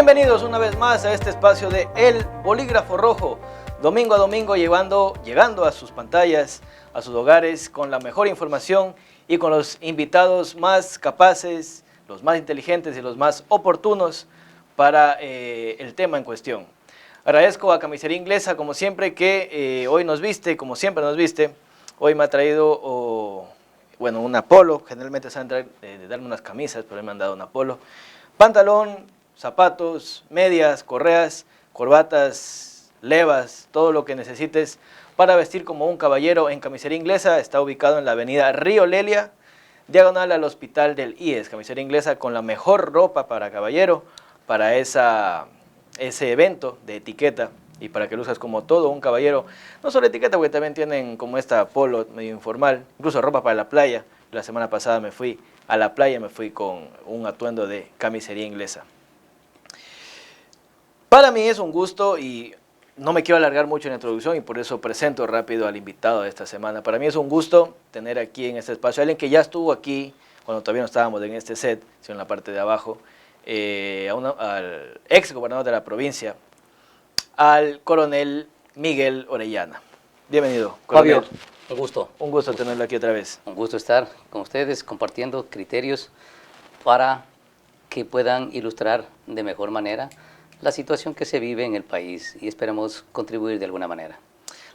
Bienvenidos una vez más a este espacio de El Bolígrafo Rojo, domingo a domingo llegando a sus pantallas, a sus hogares, con la mejor información y con los invitados más capaces, los más inteligentes y los más oportunos para el tema en cuestión. Agradezco a Camisería Inglesa, como siempre, que hoy nos viste, como siempre nos viste. Hoy me ha traído, una polo, generalmente saben de darme unas camisas, pero hoy me han dado una polo. Pantalón, zapatos, medias, correas, corbatas, levas, todo lo que necesites para vestir como un caballero en Camisería Inglesa. Está ubicado en la avenida Río Lelia, diagonal al hospital del IES. Camisería Inglesa con la mejor ropa para caballero, para ese evento de etiqueta y para que lo uses como todo un caballero. No solo etiqueta, porque también tienen como esta polo medio informal, incluso ropa para la playa. La semana pasada me fui a la playa, me fui con un atuendo de Camisería Inglesa. Para mí es un gusto y no me quiero alargar mucho en la introducción y por eso presento rápido al invitado de esta semana. Para mí es un gusto tener aquí en este espacio a alguien que ya estuvo aquí cuando todavía no estábamos en este set, sino en la parte de abajo, al ex gobernador de la provincia, al coronel Miguel Orellana. Bienvenido, coronel. Fabio, un gusto. Un gusto tenerlo aquí otra vez. Un gusto estar con ustedes compartiendo criterios para que puedan ilustrar de mejor manera la situación que se vive en el país y esperamos contribuir de alguna manera.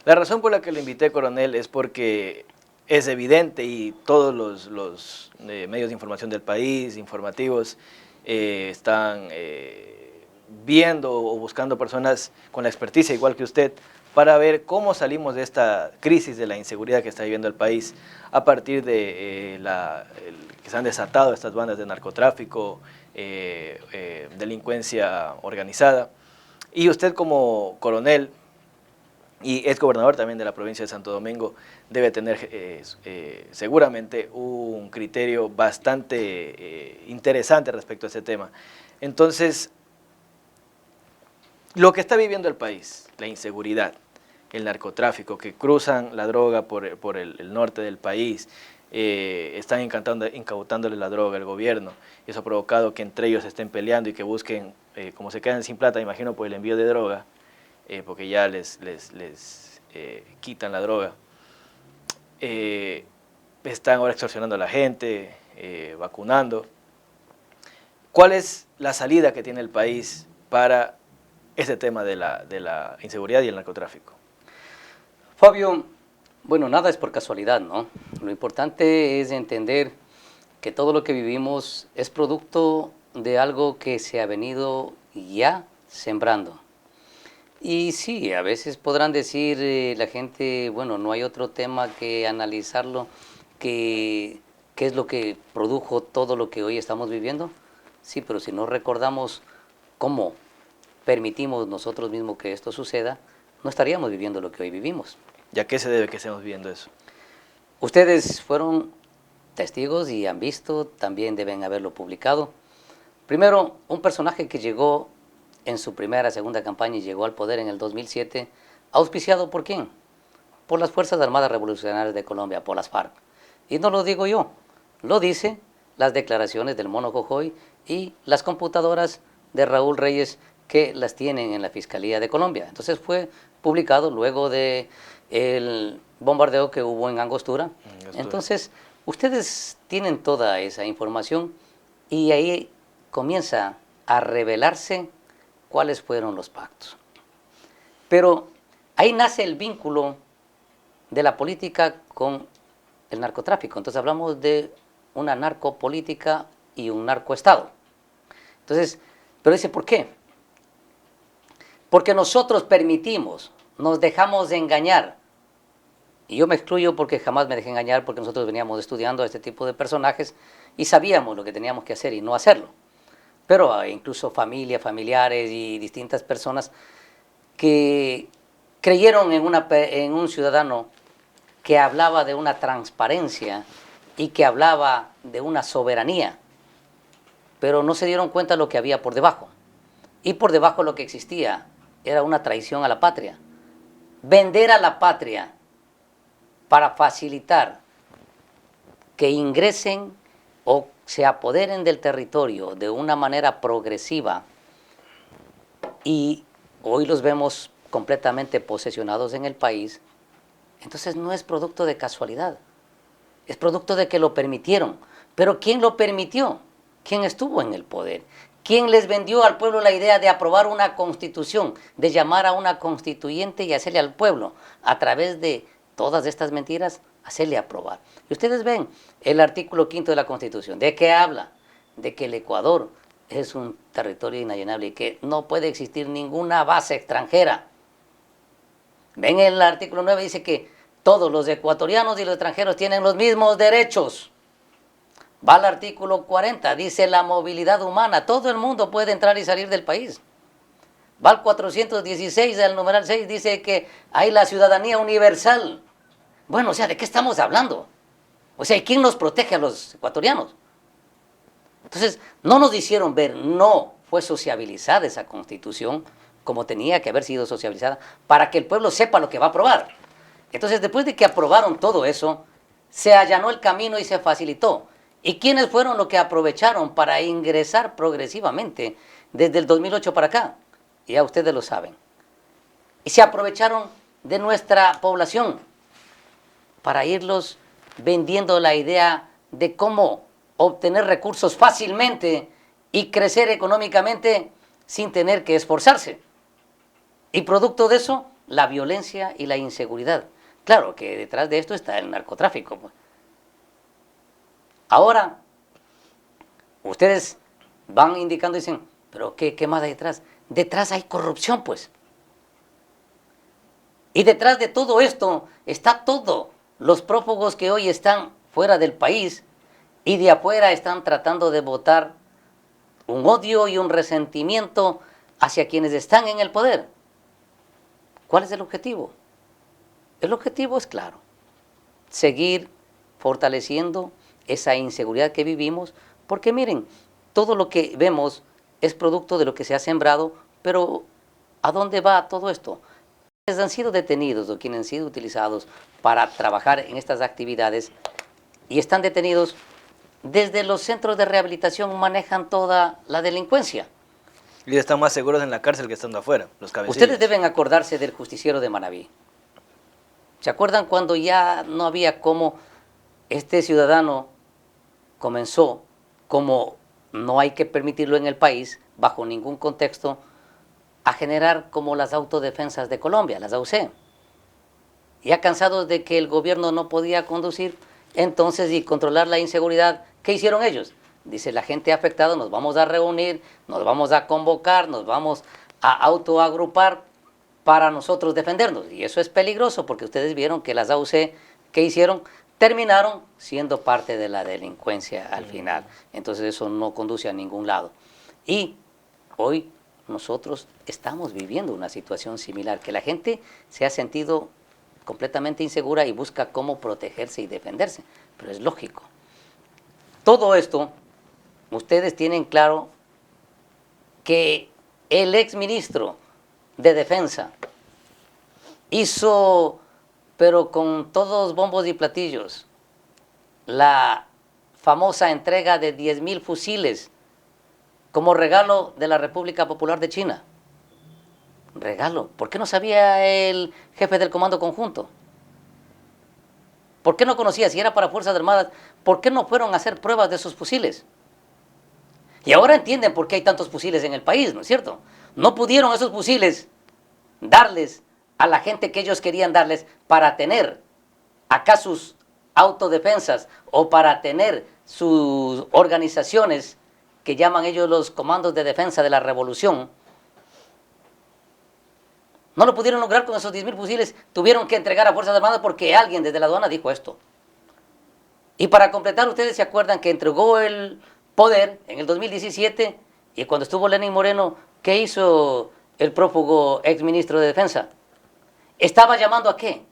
La razón por la que lo invité, coronel, es porque es evidente y todos los medios de información del país, informativos, están viendo o buscando personas con la experticia igual que usted para ver cómo salimos de esta crisis de la inseguridad que está viviendo el país a partir de que se han desatado estas bandas de narcotráfico, delincuencia organizada. Y usted como coronel y ex gobernador también de la provincia de Santo Domingo debe tener seguramente un criterio bastante interesante respecto a este tema. Entonces, lo que está viviendo el país, la inseguridad, el narcotráfico, que cruzan la droga por el norte del país, están incautándole la droga al gobierno, y eso ha provocado que entre ellos estén peleando y que busquen, como se quedan sin plata, imagino, por el envío de droga, porque ya les quitan la droga. Están ahora extorsionando a la gente, vacunando. ¿Cuál es la salida que tiene el país para ese tema de la inseguridad y el narcotráfico? Fabio, bueno, nada es por casualidad, ¿no? Lo importante es entender que todo lo que vivimos es producto de algo que se ha venido ya sembrando. Y sí, a veces podrán decir la gente, bueno, no hay otro tema que analizarlo, que qué es lo que produjo todo lo que hoy estamos viviendo. Sí, pero si no recordamos cómo permitimos nosotros mismos que esto suceda, no estaríamos viviendo lo que hoy vivimos. ¿Y a qué se debe que estemos viviendo eso? Ustedes fueron testigos y han visto, también deben haberlo publicado. Primero, un personaje que llegó en su primera, segunda campaña y llegó al poder en el 2007, ¿auspiciado por quién? Por las Fuerzas Armadas Revolucionarias de Colombia, por las FARC. Y no lo digo yo, lo dice las declaraciones del Mono Jojoy y las computadoras de Raúl Reyes, que las tienen en la Fiscalía de Colombia. Entonces fue publicado luego de el bombardeo que hubo en Angostura. Entonces, ustedes tienen toda esa información y ahí comienza a revelarse cuáles fueron los pactos. Pero ahí nace el vínculo de la política con el narcotráfico. Entonces hablamos de una narcopolítica y un narcoestado. Entonces, pero dice, ¿por qué? Porque nosotros permitimos, nos dejamos de engañar. Y yo me excluyo porque jamás me dejé engañar, porque nosotros veníamos estudiando a este tipo de personajes y sabíamos lo que teníamos que hacer y no hacerlo. Pero incluso familiares y distintas personas que creyeron en un ciudadano que hablaba de una transparencia y que hablaba de una soberanía, pero no se dieron cuenta de lo que había por debajo. Y por debajo lo que existía era una traición a la patria. Vender a la patria para facilitar que ingresen o se apoderen del territorio de una manera progresiva y hoy los vemos completamente posesionados en el país. Entonces no es producto de casualidad, es producto de que lo permitieron. Pero ¿quién lo permitió? ¿Quién estuvo en el poder? ¿Quién les vendió al pueblo la idea de aprobar una constitución, de llamar a una constituyente y hacerle al pueblo, a través de todas estas mentiras, hacerle aprobar? Y ustedes ven el artículo 5 de la Constitución, ¿de qué habla? De que el Ecuador es un territorio inalienable y que no puede existir ninguna base extranjera. Ven el artículo 9, dice que todos los ecuatorianos y los extranjeros tienen los mismos derechos. Va al artículo 40, dice la movilidad humana, todo el mundo puede entrar y salir del país. Va al 416, del numeral 6, dice que hay la ciudadanía universal. Bueno, o sea, ¿de qué estamos hablando? O sea, ¿quién nos protege a los ecuatorianos? Entonces, no nos hicieron ver, no fue sociabilizada esa constitución como tenía que haber sido sociabilizada para que el pueblo sepa lo que va a aprobar. Entonces, después de que aprobaron todo eso, se allanó el camino y se facilitó. ¿Y quiénes fueron los que aprovecharon para ingresar progresivamente desde el 2008 para acá? Ya ustedes lo saben. Y se aprovecharon de nuestra población para irlos vendiendo la idea de cómo obtener recursos fácilmente y crecer económicamente sin tener que esforzarse. Y producto de eso, la violencia y la inseguridad. Claro que detrás de esto está el narcotráfico. Ahora, ustedes van indicando y dicen, pero ¿qué más hay detrás? Detrás hay corrupción, pues. Y detrás de todo esto está todo. Los prófugos que hoy están fuera del país y de afuera están tratando de botar un odio y un resentimiento hacia quienes están en el poder. ¿Cuál es el objetivo? El objetivo es claro, seguir fortaleciendo esa inseguridad que vivimos, porque miren, todo lo que vemos es producto de lo que se ha sembrado, pero ¿a dónde va todo esto? Quienes han sido detenidos o quienes han sido utilizados para trabajar en estas actividades y están detenidos, desde los centros de rehabilitación manejan toda la delincuencia. Y están más seguros en la cárcel que estando afuera, los cabecillas. Ustedes deben acordarse del justiciero de Manabí. ¿Se acuerdan cuando ya no había cómo este ciudadano comenzó, como no hay que permitirlo en el país, bajo ningún contexto, a generar como las autodefensas de Colombia, las AUC? Ya cansados de que el gobierno no podía conducir, entonces, y controlar la inseguridad, ¿qué hicieron ellos? Dice, la gente afectada, nos vamos a reunir, nos vamos a convocar, nos vamos a autoagrupar para nosotros defendernos. Y eso es peligroso porque ustedes vieron que las AUC, ¿qué hicieron? Terminaron siendo parte de la delincuencia al final. Entonces eso no conduce a ningún lado. Y hoy nosotros estamos viviendo una situación similar, que la gente se ha sentido completamente insegura y busca cómo protegerse y defenderse. Pero es lógico. Todo esto, ustedes tienen claro que el exministro de Defensa hizo, pero con todos bombos y platillos, la famosa entrega de 10,000 fusiles como regalo de la República Popular de China. Regalo. ¿Por qué no sabía el jefe del Comando Conjunto? ¿Por qué no conocía? Si era para Fuerzas Armadas, ¿por qué no fueron a hacer pruebas de esos fusiles? Y ahora entienden por qué hay tantos fusiles en el país, ¿no es cierto? No pudieron esos fusiles darles a la gente que ellos querían darles para tener acá sus autodefensas o para tener sus organizaciones que llaman ellos los comandos de defensa de la revolución. No lo pudieron lograr con esos 10,000 fusiles, tuvieron que entregar a Fuerzas Armadas porque alguien desde la aduana dijo esto. Y para completar, ustedes se acuerdan que entregó el poder en el 2017 y cuando estuvo Lenín Moreno, ¿qué hizo el prófugo exministro de Defensa? Estaba llamando ¿a qué?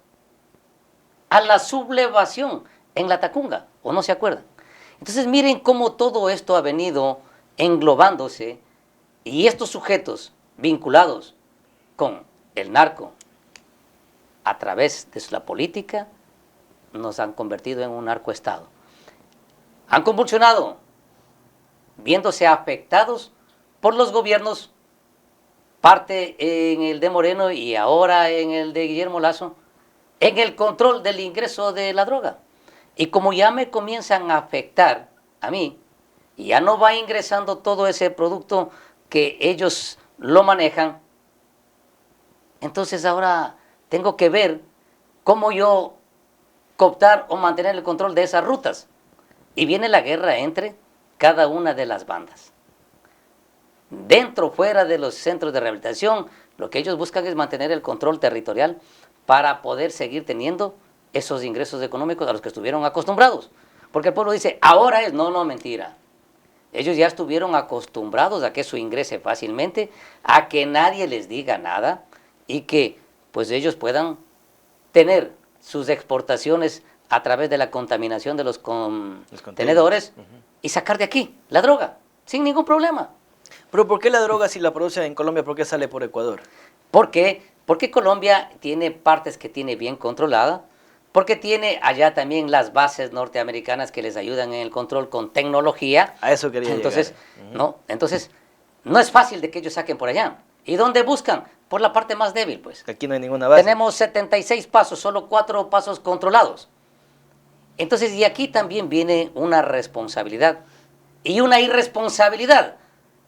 A la sublevación en la Tacunga, ¿o no se acuerdan? Entonces miren cómo todo esto ha venido englobándose y estos sujetos vinculados con el narco a través de la política nos han convertido en un narcoestado. Han convulsionado, viéndose afectados por los gobiernos parte en el de Moreno y ahora en el de Guillermo Lazo, en el control del ingreso de la droga. Y como ya me comienzan a afectar a mí, y ya no va ingresando todo ese producto que ellos lo manejan, entonces ahora tengo que ver cómo yo cooptar o mantener el control de esas rutas. Y viene la guerra entre cada una de las bandas. Dentro, fuera de los centros de rehabilitación, lo que ellos buscan es mantener el control territorial para poder seguir teniendo esos ingresos económicos a los que estuvieron acostumbrados. Porque el pueblo dice, ahora es, no, mentira. Ellos ya estuvieron acostumbrados a que eso ingrese fácilmente, a que nadie les diga nada y que pues ellos puedan tener sus exportaciones a través de la contaminación de los contenedores y sacar de aquí la droga, sin ningún problema. Pero ¿por qué la droga, si la producen en Colombia, por qué sale por Ecuador? ¿Por qué? Porque Colombia tiene partes que tiene bien controlada, porque tiene allá también las bases norteamericanas que les ayudan en el control con tecnología. A eso quería entonces, llegar. Entonces, no es fácil de que ellos saquen por allá. ¿Y dónde buscan? Por la parte más débil, pues. Aquí no hay ninguna base. Tenemos 76 pasos, solo 4 pasos controlados. Entonces, y aquí también viene una responsabilidad y una irresponsabilidad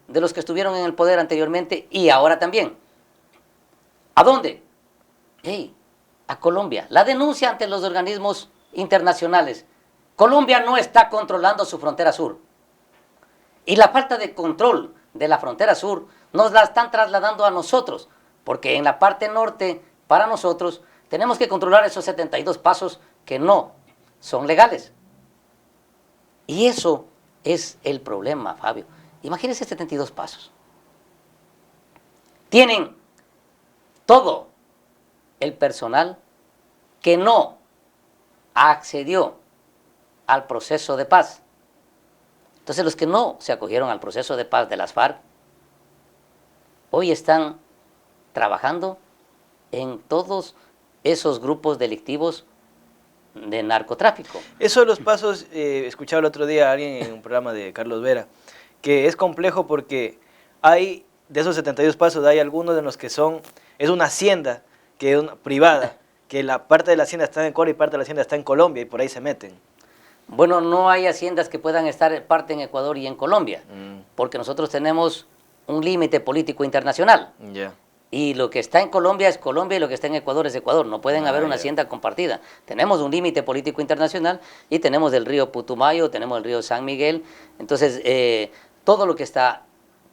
de los que estuvieron en el poder anteriormente y ahora también. ¿A dónde? Hey, a Colombia. La denuncia ante los organismos internacionales. Colombia no está controlando su frontera sur. Y la falta de control de la frontera sur nos la están trasladando a nosotros, porque en la parte norte, para nosotros, tenemos que controlar esos 72 pasos que no son legales. Y eso es el problema, Fabio. Imagínense 72 pasos. Tienen todo el personal que no accedió al proceso de paz. Entonces los que no se acogieron al proceso de paz de las FARC, hoy están trabajando en todos esos grupos delictivos de narcotráfico. Eso de los pasos, escuchaba el otro día a alguien en un programa de Carlos Vera, que es complejo porque hay, de esos 72 pasos, hay algunos de los que es una hacienda que es privada, que la parte de la hacienda está en Ecuador y parte de la hacienda está en Colombia y por ahí se meten. Bueno, no hay haciendas que puedan estar parte en Ecuador y en Colombia, porque nosotros tenemos un límite político internacional. Y lo que está en Colombia es Colombia y lo que está en Ecuador es Ecuador. No pueden haber una hacienda compartida. Tenemos un límite político internacional y tenemos el río Putumayo, tenemos el río San Miguel. Entonces, todo lo que está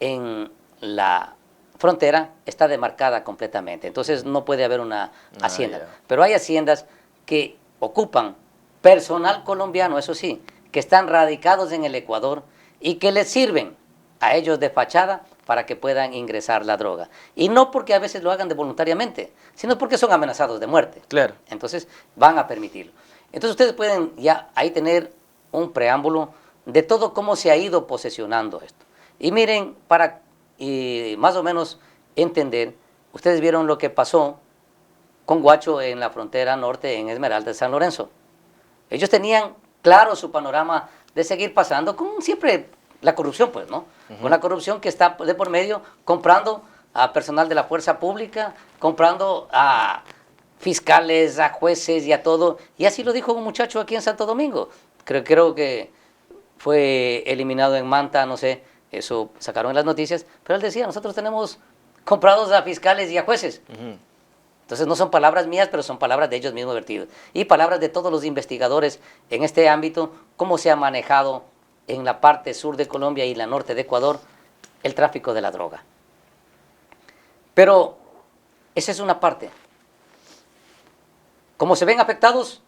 en la frontera está demarcada completamente. Entonces, no puede haber una hacienda. Pero hay haciendas que ocupan personal colombiano, eso sí, que están radicados en el Ecuador y que les sirven a ellos de fachada para que puedan ingresar la droga. Y no porque a veces lo hagan de voluntariamente, sino porque son amenazados de muerte. Claro. Entonces van a permitirlo. Entonces ustedes pueden ya ahí tener un preámbulo de todo cómo se ha ido posesionando esto. Y miren, para más o menos entender, ustedes vieron lo que pasó con Guacho en la frontera norte, en Esmeralda de San Lorenzo. Ellos tenían claro su panorama de seguir pasando con siempre la corrupción, pues, ¿no? Con la corrupción que está de por medio, comprando a personal de la fuerza pública, comprando a fiscales, a jueces y a todo. Y así lo dijo un muchacho aquí en Santo Domingo. Creo que fue eliminado en Manta, no sé, eso sacaron en las noticias, pero él decía, nosotros tenemos comprados a fiscales y a jueces. Entonces no son palabras mías, pero son palabras de ellos mismos vertidos. Y palabras de todos los investigadores en este ámbito, cómo se ha manejado en la parte sur de Colombia y la norte de Ecuador el tráfico de la droga. Pero esa es una parte. Como se ven afectados,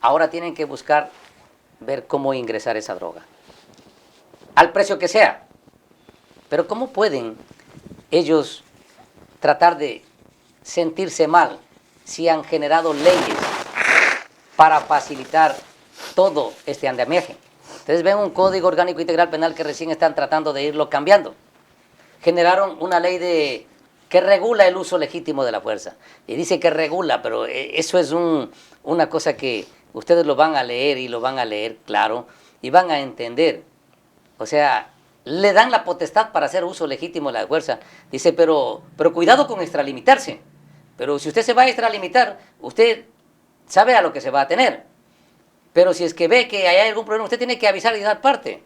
ahora tienen que buscar ver cómo ingresar esa droga. Al precio que sea. Pero ¿cómo pueden ellos tratar de sentirse mal si han generado leyes para facilitar todo este andamiaje? Ustedes ven un Código Orgánico Integral Penal que recién están tratando de irlo cambiando. Generaron una ley que regula el uso legítimo de la fuerza. Y dice que regula, pero eso es una cosa que ustedes lo van a leer y lo van a leer claro y van a entender. O sea, le dan la potestad para hacer uso legítimo de la fuerza. Dice, pero cuidado con extralimitarse. Pero si usted se va a extralimitar, usted sabe a lo que se va a tener. Pero si es que ve que hay algún problema, usted tiene que avisar y dar parte.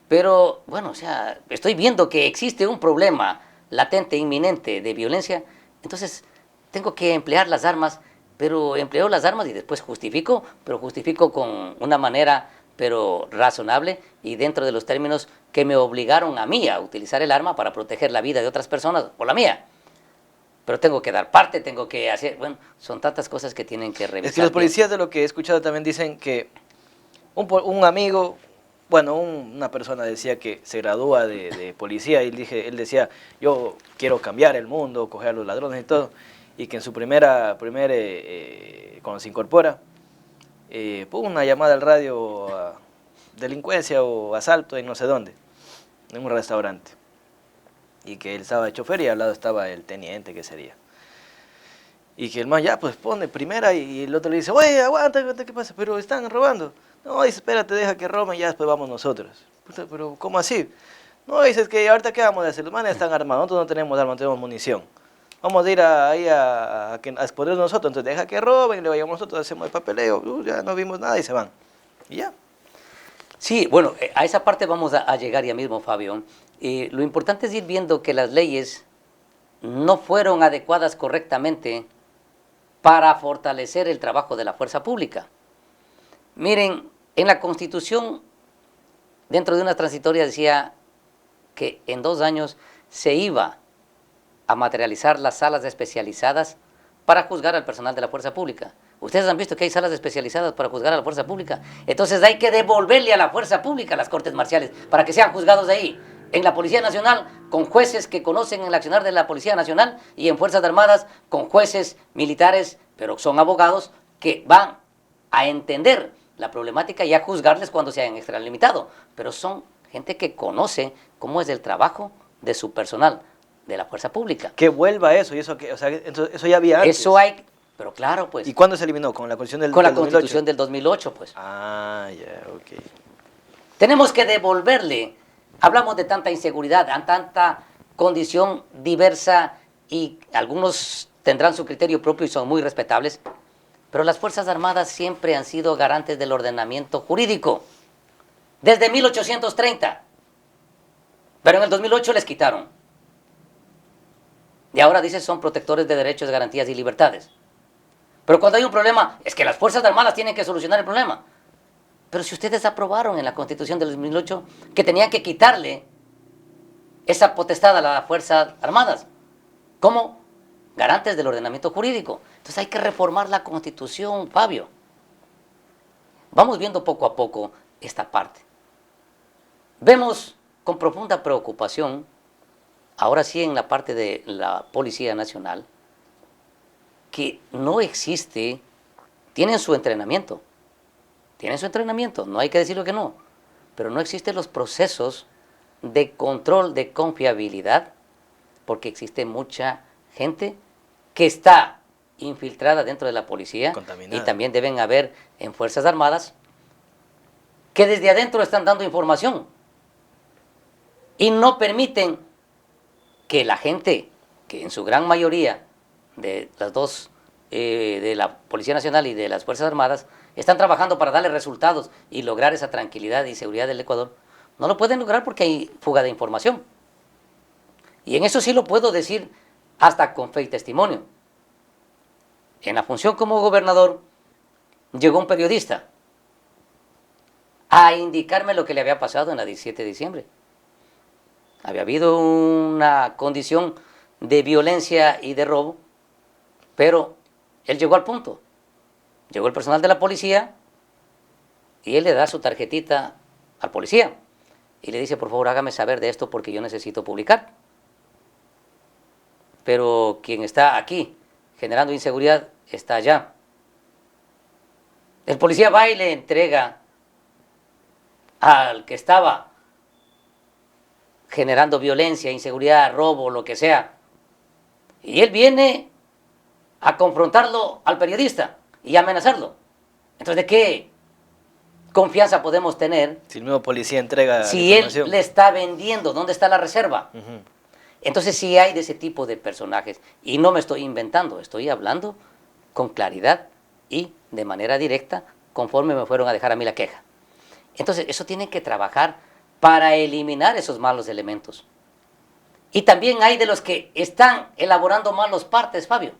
Pero, bueno, o sea, estoy viendo que existe un problema latente, inminente de violencia, entonces tengo que emplear las armas, pero empleo las armas y después justifico, pero justifico con una manera, pero razonable y dentro de los términos que me obligaron a mí a utilizar el arma para proteger la vida de otras personas o la mía. Pero tengo que dar parte, tengo que hacer, bueno, son tantas cosas que tienen que revisar. Es que los policías, de lo que he escuchado, también dicen que un amigo, bueno, una persona decía que se gradúa de policía y él decía, yo quiero cambiar el mundo, coger a los ladrones y todo, y que en su cuando se incorpora, puso una llamada al radio a delincuencia o asalto en no sé dónde, en un restaurante, y que él estaba de chofer y al lado estaba el teniente, que sería. Y que el man ya pues pone primera y el otro le dice, oye, aguanta, ¿qué pasa? Pero están robando. No, dice, espérate, deja que roben y ya después vamos nosotros. Puta, pero ¿cómo así? No, dices que ahorita qué vamos a hacer, los manes están armados, nosotros no tenemos armas, no tenemos munición. Vamos a ir ahí a exponer nosotros, entonces deja que roben, le vayamos nosotros, hacemos el papeleo, ya no vimos nada y se van. Y ya. Sí, bueno, a esa parte vamos a llegar ya mismo, Fabio. Lo importante es ir viendo que las leyes no fueron adecuadas correctamente para fortalecer el trabajo de la fuerza pública. Miren, en la Constitución, dentro de una transitoria decía que en 2 años se iba a materializar las salas especializadas para juzgar al personal de la fuerza pública. Ustedes han visto que hay salas especializadas para juzgar a la fuerza pública. Entonces hay que devolverle a la fuerza pública las cortes marciales para que sean juzgados de ahí. En la Policía Nacional, con jueces que conocen el accionar de la Policía Nacional, y en Fuerzas Armadas, con jueces militares, pero son abogados que van a entender la problemática y a juzgarles cuando se hayan extralimitado. Pero son gente que conoce cómo es el trabajo de su personal de la fuerza pública. Que vuelva eso, y eso, o sea, eso ya había antes. Eso hay, pero claro, pues. ¿Y cuándo se eliminó? ¿Con la Constitución del 2008? Con la Constitución del 2008, pues. Ah, ya, ok. Tenemos que devolverle, hablamos de tanta inseguridad, tanta condición diversa y algunos tendrán su criterio propio y son muy respetables, pero las Fuerzas Armadas siempre han sido garantes del ordenamiento jurídico, desde 1830, pero en el 2008 les quitaron. Y ahora dice son protectores de derechos, garantías y libertades. Pero cuando hay un problema, es que las Fuerzas Armadas tienen que solucionar el problema. Pero si ustedes aprobaron en la Constitución del 2008 que tenían que quitarle esa potestad a las Fuerzas Armadas, como garantes del ordenamiento jurídico. Entonces hay que reformar la Constitución, Fabio. Vamos viendo poco a poco esta parte. Vemos con profunda preocupación, ahora sí en la parte de la Policía Nacional, que no existe, tienen su entrenamiento, no hay que decirlo que no, pero no existen los procesos de control de confiabilidad, porque existe mucha gente que está infiltrada dentro de la policía y también deben haber en Fuerzas Armadas que desde adentro están dando información y no permiten que la gente, que en su gran mayoría de las dos, de la Policía Nacional y de las Fuerzas Armadas, están trabajando para darle resultados y lograr esa tranquilidad y seguridad del Ecuador, no lo pueden lograr porque hay fuga de información. Y en eso sí lo puedo decir hasta con fe y testimonio. En la función como gobernador, llegó un periodista a indicarme lo que le había pasado en la 17 de diciembre. Había habido una condición de violencia y de robo, pero él llegó al punto. Llegó el personal de la policía y él le da su tarjetita al policía y le dice, por favor, hágame saber de esto porque yo necesito publicar. Pero quien está aquí generando inseguridad está allá. El policía va y le entrega al que estaba generando violencia, inseguridad, robo, lo que sea. Y él viene a confrontarlo al periodista y a amenazarlo. Entonces, ¿de qué confianza podemos tener Si el mismo policía entrega si la él información. le está vendiendo? ¿Dónde está la reserva? Ujú. Entonces sí hay de ese tipo de personajes. Y no me estoy inventando, estoy hablando con claridad y de manera directa conforme me fueron a dejar a mí la queja. Entonces eso tienen que trabajar para eliminar esos malos elementos. Y también hay de los que están elaborando mal los partes, Fabio.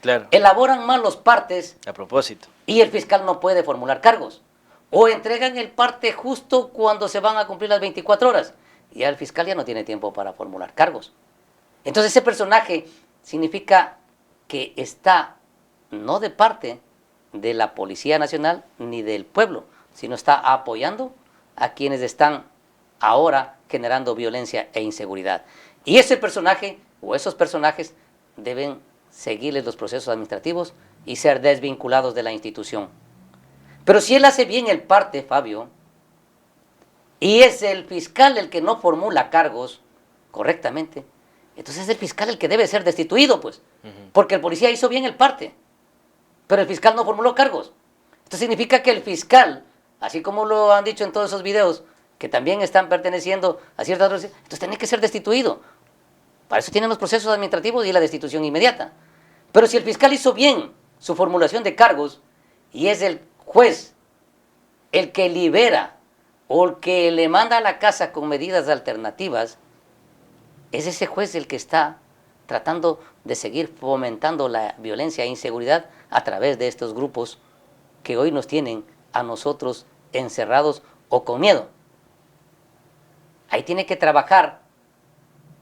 Claro, Elaboran mal los partes a propósito. y el fiscal no puede formular cargos. O entregan el parte justo cuando se van a cumplir las 24 horas. Y ya el fiscal ya no tiene tiempo para formular cargos. Entonces ese personaje significa que está no de parte de la Policía Nacional ni del pueblo, sino está apoyando a quienes están ahora generando violencia e inseguridad. Y ese personaje o esos personajes deben seguirles los procesos administrativos y ser desvinculados de la institución. Pero si él hace bien el parte, Fabio, y es el fiscal el que no formula cargos correctamente, entonces es el fiscal el que debe ser destituido, pues, porque el policía hizo bien el parte, pero el fiscal no formuló cargos. Esto significa que el fiscal, así como lo han dicho en todos esos videos, que también están perteneciendo a ciertas organizaciones, entonces tiene que ser destituido. Para eso tienen los procesos administrativos y la destitución inmediata. Pero si el fiscal hizo bien su formulación de cargos y es el juez el que libera o el que le manda a la casa con medidas alternativas, es ese juez el que está tratando de seguir fomentando la violencia e inseguridad a través de estos grupos que hoy nos tienen a nosotros encerrados o con miedo. Ahí tiene que trabajar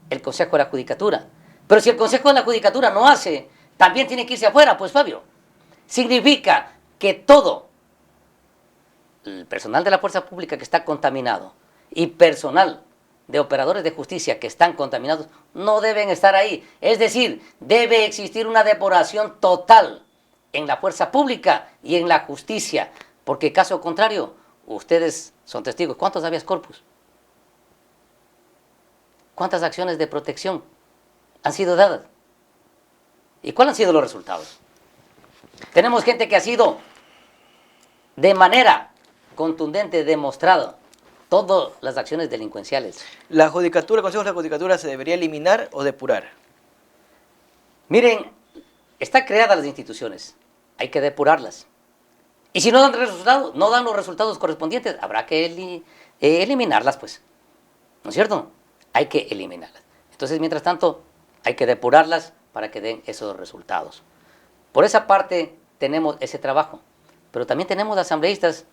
el Consejo de la Judicatura. Pero si el Consejo de la Judicatura no hace, también tiene que irse afuera, pues Fabio. Significa que todo el personal de la fuerza pública que está contaminado y personal de operadores de justicia que están contaminados no deben estar ahí. Es decir, debe existir una depuración total en la fuerza pública y en la justicia, porque caso contrario, ustedes son testigos. ¿Cuántos habeas corpus? ¿Cuántas acciones de protección han sido dadas? ¿Y cuáles han sido los resultados? Tenemos gente que ha sido de manera contundente demostrado todas las acciones delincuenciales. ¿La judicatura, el Consejo de la Judicatura se debería eliminar o depurar? Miren, están creadas las instituciones, hay que depurarlas. Y si no dan resultados, no dan los resultados correspondientes, habrá que eliminarlas, pues. ¿No es cierto? Hay que eliminarlas. Entonces, mientras tanto, hay que depurarlas para que den esos resultados. Por esa parte tenemos ese trabajo. Pero también tenemos asambleístas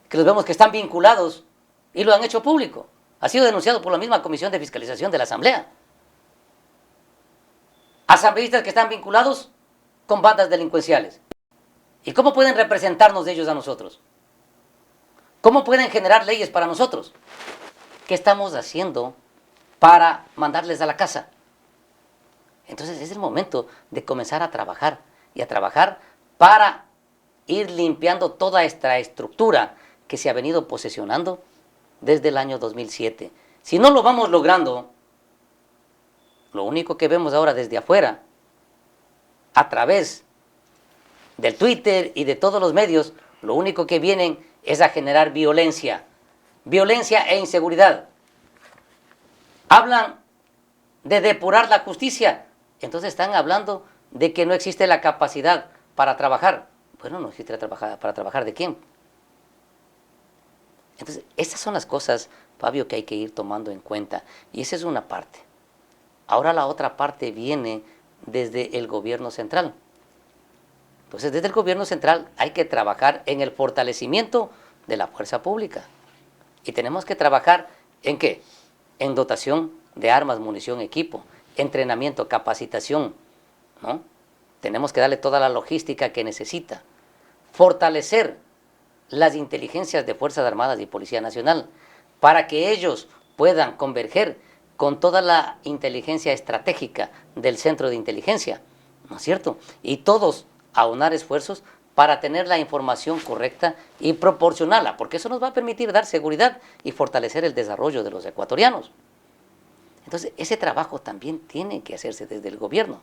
que los vemos que están vinculados y lo han hecho público. Ha sido denunciado por la misma Comisión de Fiscalización de la Asamblea. Asambleístas que están vinculados con bandas delincuenciales. ¿Y cómo pueden representarnos de ellos a nosotros? ¿Cómo pueden generar leyes para nosotros? ¿Qué estamos haciendo para mandarles a la casa? Entonces es el momento de comenzar a trabajar y a trabajar para ir limpiando toda esta estructura que se ha venido posesionando desde el año 2007. Si no lo vamos logrando, lo único que vemos ahora desde afuera, a través del Twitter y de todos los medios, lo único que vienen es a generar violencia e inseguridad. Hablan de depurar la justicia, entonces están hablando de que no existe la capacidad para trabajar. Bueno, no existe para trabajar ¿de quién? Entonces, esas son las cosas, Fabio, que hay que ir tomando en cuenta. Y esa es una parte. Ahora la otra parte viene desde el gobierno central. Entonces, desde el gobierno central hay que trabajar en el fortalecimiento de la fuerza pública. Y tenemos que trabajar ¿en qué? En dotación de armas, munición, equipo, entrenamiento, capacitación, ¿no? Tenemos que darle toda la logística que necesita. Fortalecer las inteligencias de Fuerzas Armadas y Policía Nacional para que ellos puedan converger con toda la inteligencia estratégica del centro de inteligencia, ¿no es cierto? Y todos aunar esfuerzos para tener la información correcta y proporcionarla, porque eso nos va a permitir dar seguridad y fortalecer el desarrollo de los ecuatorianos. Entonces, ese trabajo también tiene que hacerse desde el gobierno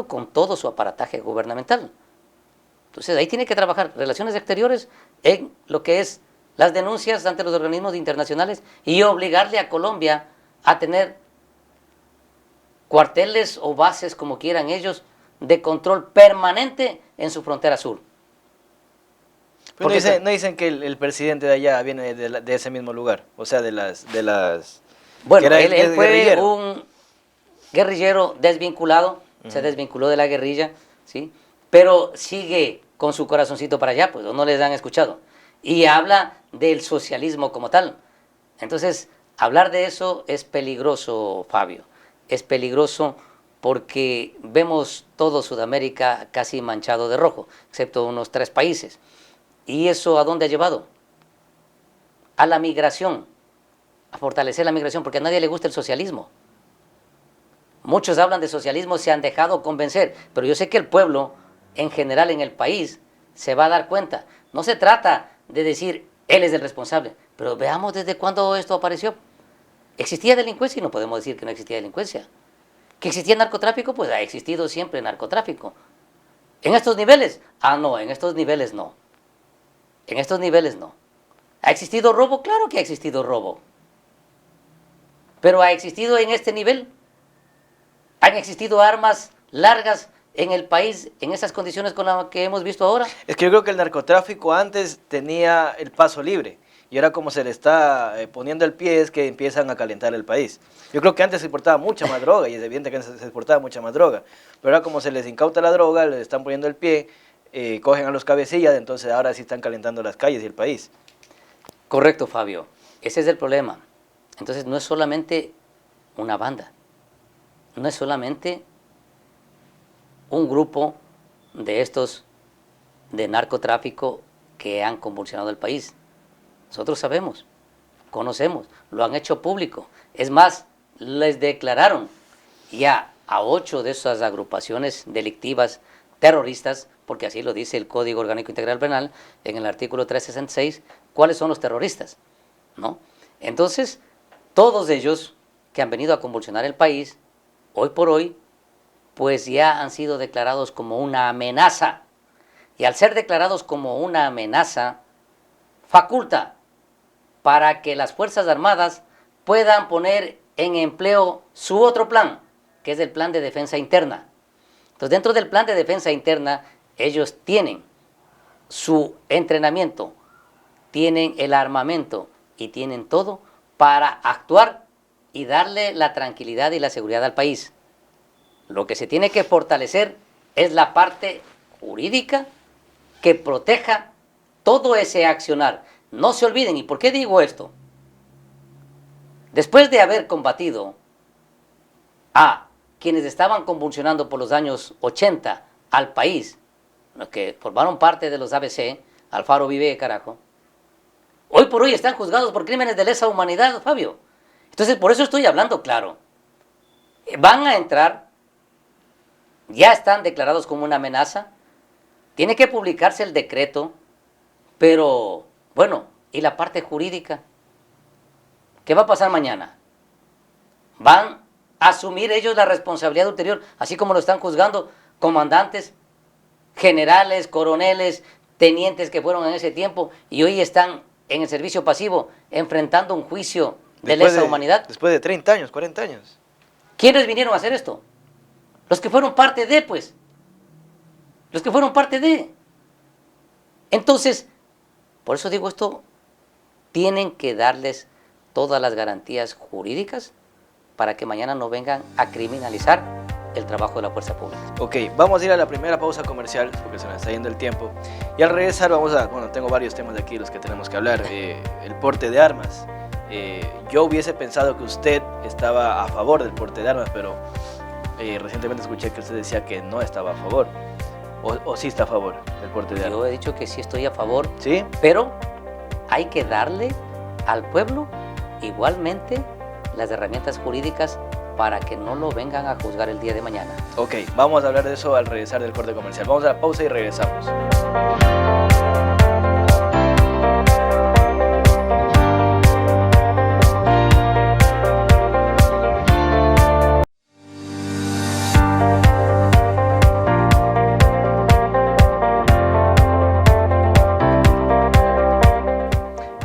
con todo su aparataje gubernamental. Entonces ahí tiene que trabajar Relaciones Exteriores en lo que es las denuncias ante los organismos internacionales y obligarle a Colombia a tener cuarteles o bases, como quieran ellos, de control permanente en su frontera sur. Pero no dicen que el presidente de allá viene de ese mismo lugar, o sea, de las Bueno, que era él fue guerrillero. un guerrillero desvinculado, se desvinculó de la guerrilla, ¿sí? Pero sigue con su corazoncito para allá, pues no les han escuchado. Y habla del socialismo como tal. Entonces, hablar de eso es peligroso, Fabio. Es peligroso porque vemos todo Sudamérica casi manchado de rojo, excepto unos 3 países. ¿Y eso a dónde ha llevado? A la migración, a fortalecer la migración, porque a nadie le gusta el socialismo. Muchos hablan de socialismo, se han dejado convencer, pero yo sé que el pueblo, en general en el país, se va a dar cuenta. No se trata de decir, él es el responsable, pero veamos desde cuándo esto apareció. ¿Existía delincuencia? Y no podemos decir que no existía delincuencia. ¿Que existía narcotráfico? Pues ha existido siempre narcotráfico. ¿En estos niveles? Ah, no, en estos niveles no. En estos niveles no. ¿Ha existido robo? Claro que ha existido robo. Pero ¿ha existido en este nivel? ¿Han existido armas largas en el país en esas condiciones con las que hemos visto ahora? Es que yo creo que el narcotráfico antes tenía el paso libre y ahora como se le está poniendo el pie es que empiezan a calentar el país. Yo creo que antes se exportaba mucha más droga y es evidente que se exportaba mucha más droga, pero ahora como se les incauta la droga, les están poniendo el pie, cogen a los cabecillas, entonces ahora sí están calentando las calles y el país. Correcto, Fabio. Ese es el problema. Entonces no es solamente una banda, no es solamente un grupo de estos de narcotráfico que han convulsionado el país. Nosotros sabemos, conocemos, lo han hecho público. Es más, les declararon ya a 8 de esas agrupaciones delictivas terroristas, porque así lo dice el Código Orgánico Integral Penal en el artículo 366, cuáles son los terroristas, ¿no? Entonces, todos ellos que han venido a convulsionar el país, hoy por hoy, pues ya han sido declarados como una amenaza. Y al ser declarados como una amenaza, faculta para que las Fuerzas Armadas puedan poner en empleo su otro plan, que es el plan de defensa interna. Entonces, dentro del plan de defensa interna, ellos tienen su entrenamiento, tienen el armamento y tienen todo para actuar y darle la tranquilidad y la seguridad al país. Lo que se tiene que fortalecer es la parte jurídica que proteja todo ese accionar. No se olviden, ¿y por qué digo esto? Después de haber combatido a quienes estaban convulsionando por los años 80 al país, los que formaron parte de los ABC, Alfaro Vive, carajo, hoy por hoy están juzgados por crímenes de lesa humanidad, Fabio. Entonces, por eso estoy hablando claro. Van a entrar, ya están declarados como una amenaza, tiene que publicarse el decreto, pero, bueno, ¿y la parte jurídica? ¿Qué va a pasar mañana? Van a asumir ellos la responsabilidad ulterior, así como lo están juzgando comandantes, generales, coroneles, tenientes que fueron en ese tiempo y hoy están en el servicio pasivo enfrentando un juicio de lesa humanidad. Después de 30 años, 40 años. ¿Quiénes vinieron a hacer esto? Los que fueron parte de, pues. Los que fueron parte de. Entonces, por eso digo esto, tienen que darles todas las garantías jurídicas para que mañana no vengan a criminalizar el trabajo de la fuerza pública. Ok, vamos a ir a la primera pausa comercial porque se nos está yendo el tiempo. Y al regresar vamos a, bueno, tengo varios temas de aquí los que tenemos que hablar. El porte de armas. Yo hubiese pensado que usted estaba a favor del porte de armas, pero recientemente escuché que usted decía que no estaba a favor. O sí está a favor del porte de armas. Yo he dicho que sí estoy a favor, ¿sí? Pero hay que darle al pueblo igualmente las herramientas jurídicas para que no lo vengan a juzgar el día de mañana. Ok, vamos a hablar de eso al regresar del corte comercial. Vamos a la pausa y regresamos.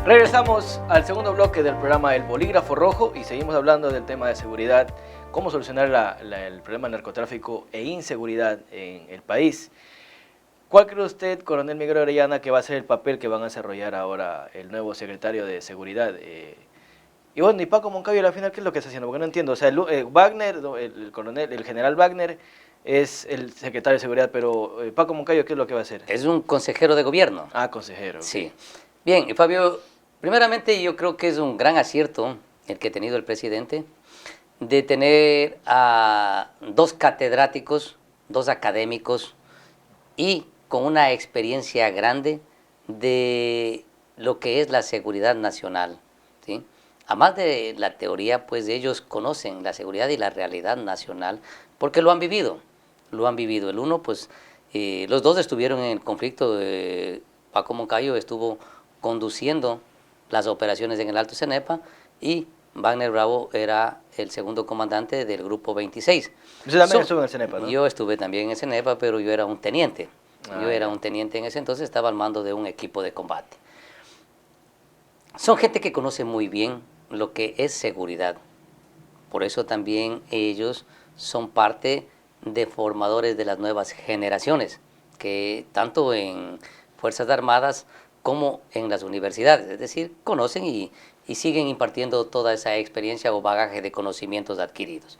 Regresamos al segundo bloque del programa El Bolígrafo Rojo y seguimos hablando del tema de seguridad, cómo solucionar el problema del narcotráfico e inseguridad en el país. ¿Cuál cree usted, coronel Miguel Orellana, que va a ser el papel que van a desarrollar ahora el nuevo secretario de Seguridad? Y bueno, y Paco Moncayo, al final, ¿qué es lo que está haciendo? Porque no entiendo, o sea, Wagner, el general Wagner es el secretario de Seguridad, pero Paco Moncayo, ¿qué es lo que va a hacer? Es un consejero de gobierno. Ah, consejero. Sí. Bien, Fabio, primeramente yo creo que es un gran acierto el que ha tenido el presidente de tener a dos catedráticos, dos académicos y con una experiencia grande de lo que es la seguridad nacional, ¿sí? Además de la teoría, pues ellos conocen la seguridad y la realidad nacional porque lo han vivido. El uno, pues, los dos estuvieron en el conflicto. Paco Moncayo estuvo conduciendo las operaciones en el Alto Cenepa y Wagner Bravo era el segundo comandante del Grupo 26. Usted también estuvo en el Cenepa, ¿no? Yo estuve también en el Cenepa, pero yo era un teniente. Yo era ya. un teniente en ese entonces, estaba al mando de un equipo de combate. Son gente que conoce muy bien lo que es seguridad. Por eso también ellos son parte de formadores de las nuevas generaciones, que tanto en Fuerzas Armadas como en las universidades, es decir, conocen y siguen impartiendo toda esa experiencia o bagaje de conocimientos adquiridos.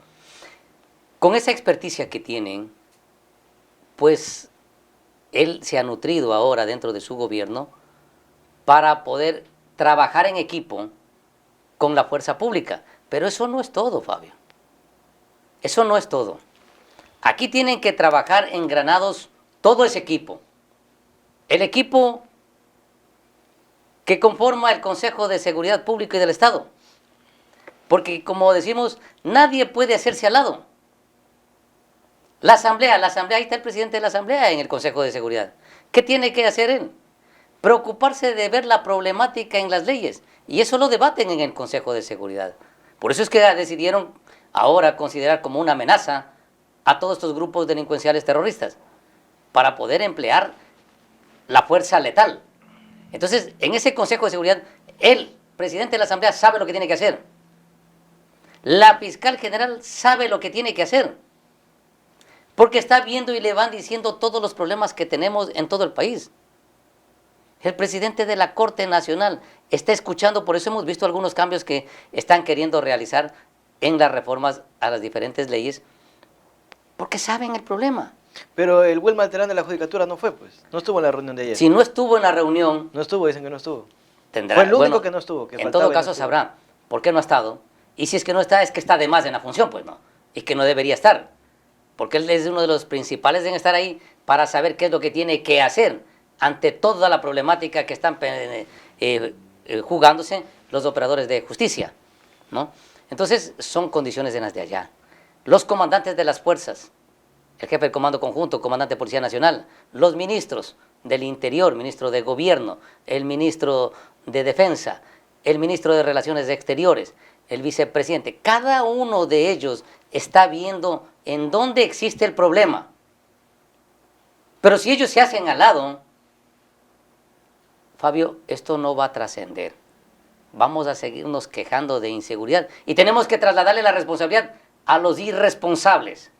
Con esa experticia que tienen, pues él se ha nutrido ahora dentro de su gobierno para poder trabajar en equipo con la fuerza pública. Pero eso no es todo, Fabio. Eso no es todo. Aquí tienen que trabajar engranados todo ese equipo. El equipo que conforma el Consejo de Seguridad Pública y del Estado. Porque, como decimos, nadie puede hacerse al lado. La asamblea, ahí está el presidente de la asamblea en el Consejo de Seguridad. ¿Qué tiene que hacer él? Preocuparse de ver la problemática en las leyes. Y eso lo debaten en el Consejo de Seguridad. Por eso es que decidieron ahora considerar como una amenaza a todos estos grupos delincuenciales terroristas para poder emplear la fuerza letal. Entonces, en ese Consejo de Seguridad, el presidente de la Asamblea sabe lo que tiene que hacer. La fiscal general sabe lo que tiene que hacer. Porque está viendo y le van diciendo todos los problemas que tenemos en todo el país. El presidente de la Corte Nacional está escuchando, por eso hemos visto algunos cambios que están queriendo realizar en las reformas a las diferentes leyes, porque saben el problema. Pero el Wilma Terán de la Judicatura no fue, pues. No estuvo en la reunión de ayer. Si no estuvo en la reunión... No estuvo, dicen que no estuvo. Tendrá, fue el único que no estuvo. En todo caso sabrá por qué no ha estado. Y si es que no está, es que está de más en la función, pues no. Y que no debería estar. Porque él es uno de los principales en estar ahí para saber qué es lo que tiene que hacer ante toda la problemática que están jugándose los operadores de justicia, ¿no? Entonces, son condiciones en las de allá. Los comandantes de las fuerzas, el jefe del Comando Conjunto, comandante de Policía Nacional, los ministros del Interior, ministro de Gobierno, el ministro de Defensa, el ministro de Relaciones Exteriores, el vicepresidente, cada uno de ellos está viendo en dónde existe el problema. Pero si ellos se hacen al lado, Fabio, esto no va a trascender. Vamos a seguirnos quejando de inseguridad y tenemos que trasladarle la responsabilidad a los irresponsables.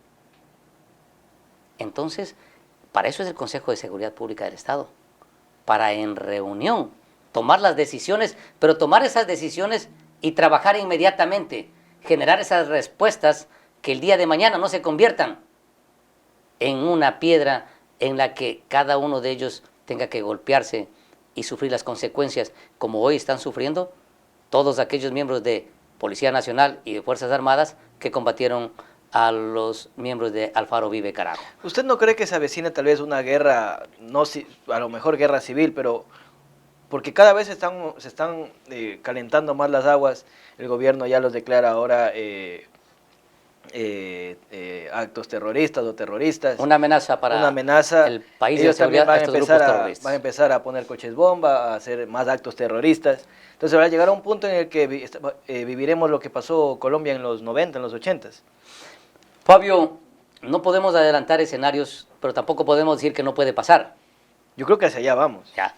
Entonces, para eso es el Consejo de Seguridad Pública del Estado, para en reunión tomar las decisiones, pero tomar esas decisiones y trabajar inmediatamente, generar esas respuestas que el día de mañana no se conviertan en una piedra en la que cada uno de ellos tenga que golpearse y sufrir las consecuencias, como hoy están sufriendo todos aquellos miembros de Policía Nacional y de Fuerzas Armadas que combatieron a los miembros de Alfaro Vive Carajo. ¿Usted no cree que se avecina tal vez una guerra, no a lo mejor guerra civil, pero porque cada vez se están calentando más las aguas, el gobierno ya los declara ahora actos terroristas o terroristas. Una amenaza para el país. Ellos también van a empezar a poner coches bomba, a hacer más actos terroristas. Entonces va a llegar a un punto en el que viviremos lo que pasó Colombia en los 90, en los 80. Fabio, no podemos adelantar escenarios, pero tampoco podemos decir que no puede pasar. Yo creo que hacia allá vamos. Ya.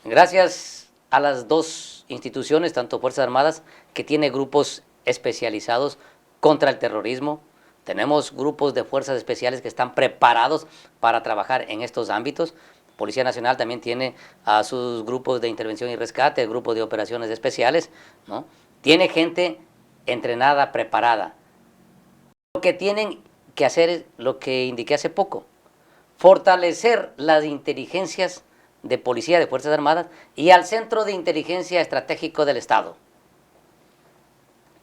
Gracias a las dos instituciones, tanto Fuerzas Armadas, que tiene grupos especializados contra el terrorismo. Tenemos grupos de fuerzas especiales que están preparados para trabajar en estos ámbitos. Policía Nacional también tiene a sus grupos de intervención y rescate, grupos de operaciones especiales, ¿no? Tiene gente entrenada, preparada. Lo que tienen que hacer es lo que indiqué hace poco, fortalecer las inteligencias de policía, de Fuerzas Armadas y al Centro de Inteligencia Estratégico del Estado.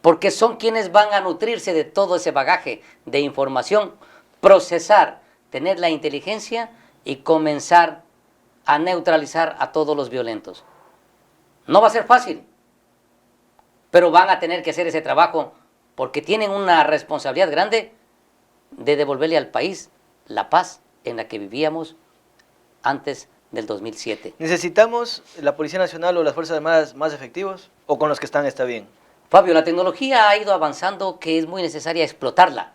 Porque son quienes van a nutrirse de todo ese bagaje de información, procesar, tener la inteligencia y comenzar a neutralizar a todos los violentos. No va a ser fácil, pero van a tener que hacer ese trabajo porque tienen una responsabilidad grande de devolverle al país la paz en la que vivíamos antes del 2007. ¿Necesitamos la Policía Nacional o las Fuerzas Armadas más efectivos o con los que están está bien? Fabio, la tecnología ha ido avanzando que es muy necesaria explotarla.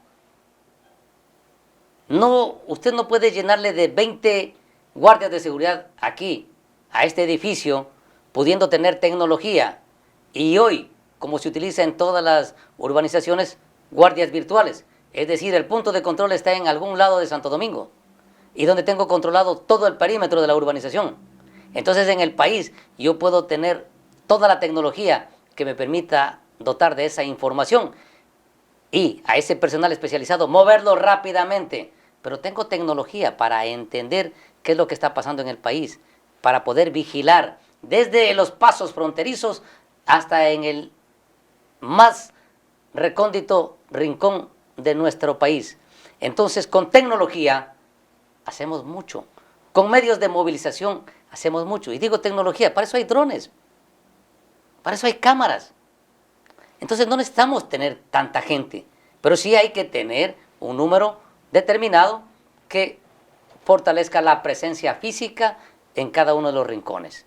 No, usted no puede llenarle de 20 guardias de seguridad aquí, a este edificio, pudiendo tener tecnología. Y hoy, como se utiliza en todas las urbanizaciones, guardias virtuales. Es decir, el punto de control está en algún lado de Santo Domingo y donde tengo controlado todo el perímetro de la urbanización. Entonces, en el país yo puedo tener toda la tecnología que me permita dotar de esa información y a ese personal especializado moverlo rápidamente. Pero tengo tecnología para entender qué es lo que está pasando en el país, para poder vigilar desde los pasos fronterizos hasta en el más recóndito rincón de nuestro país. Entonces, con tecnología hacemos mucho. Con medios de movilización hacemos mucho. Y digo tecnología, para eso hay drones, para eso hay cámaras. Entonces no necesitamos tener tanta gente, pero sí hay que tener un número determinado que fortalezca la presencia física en cada uno de los rincones.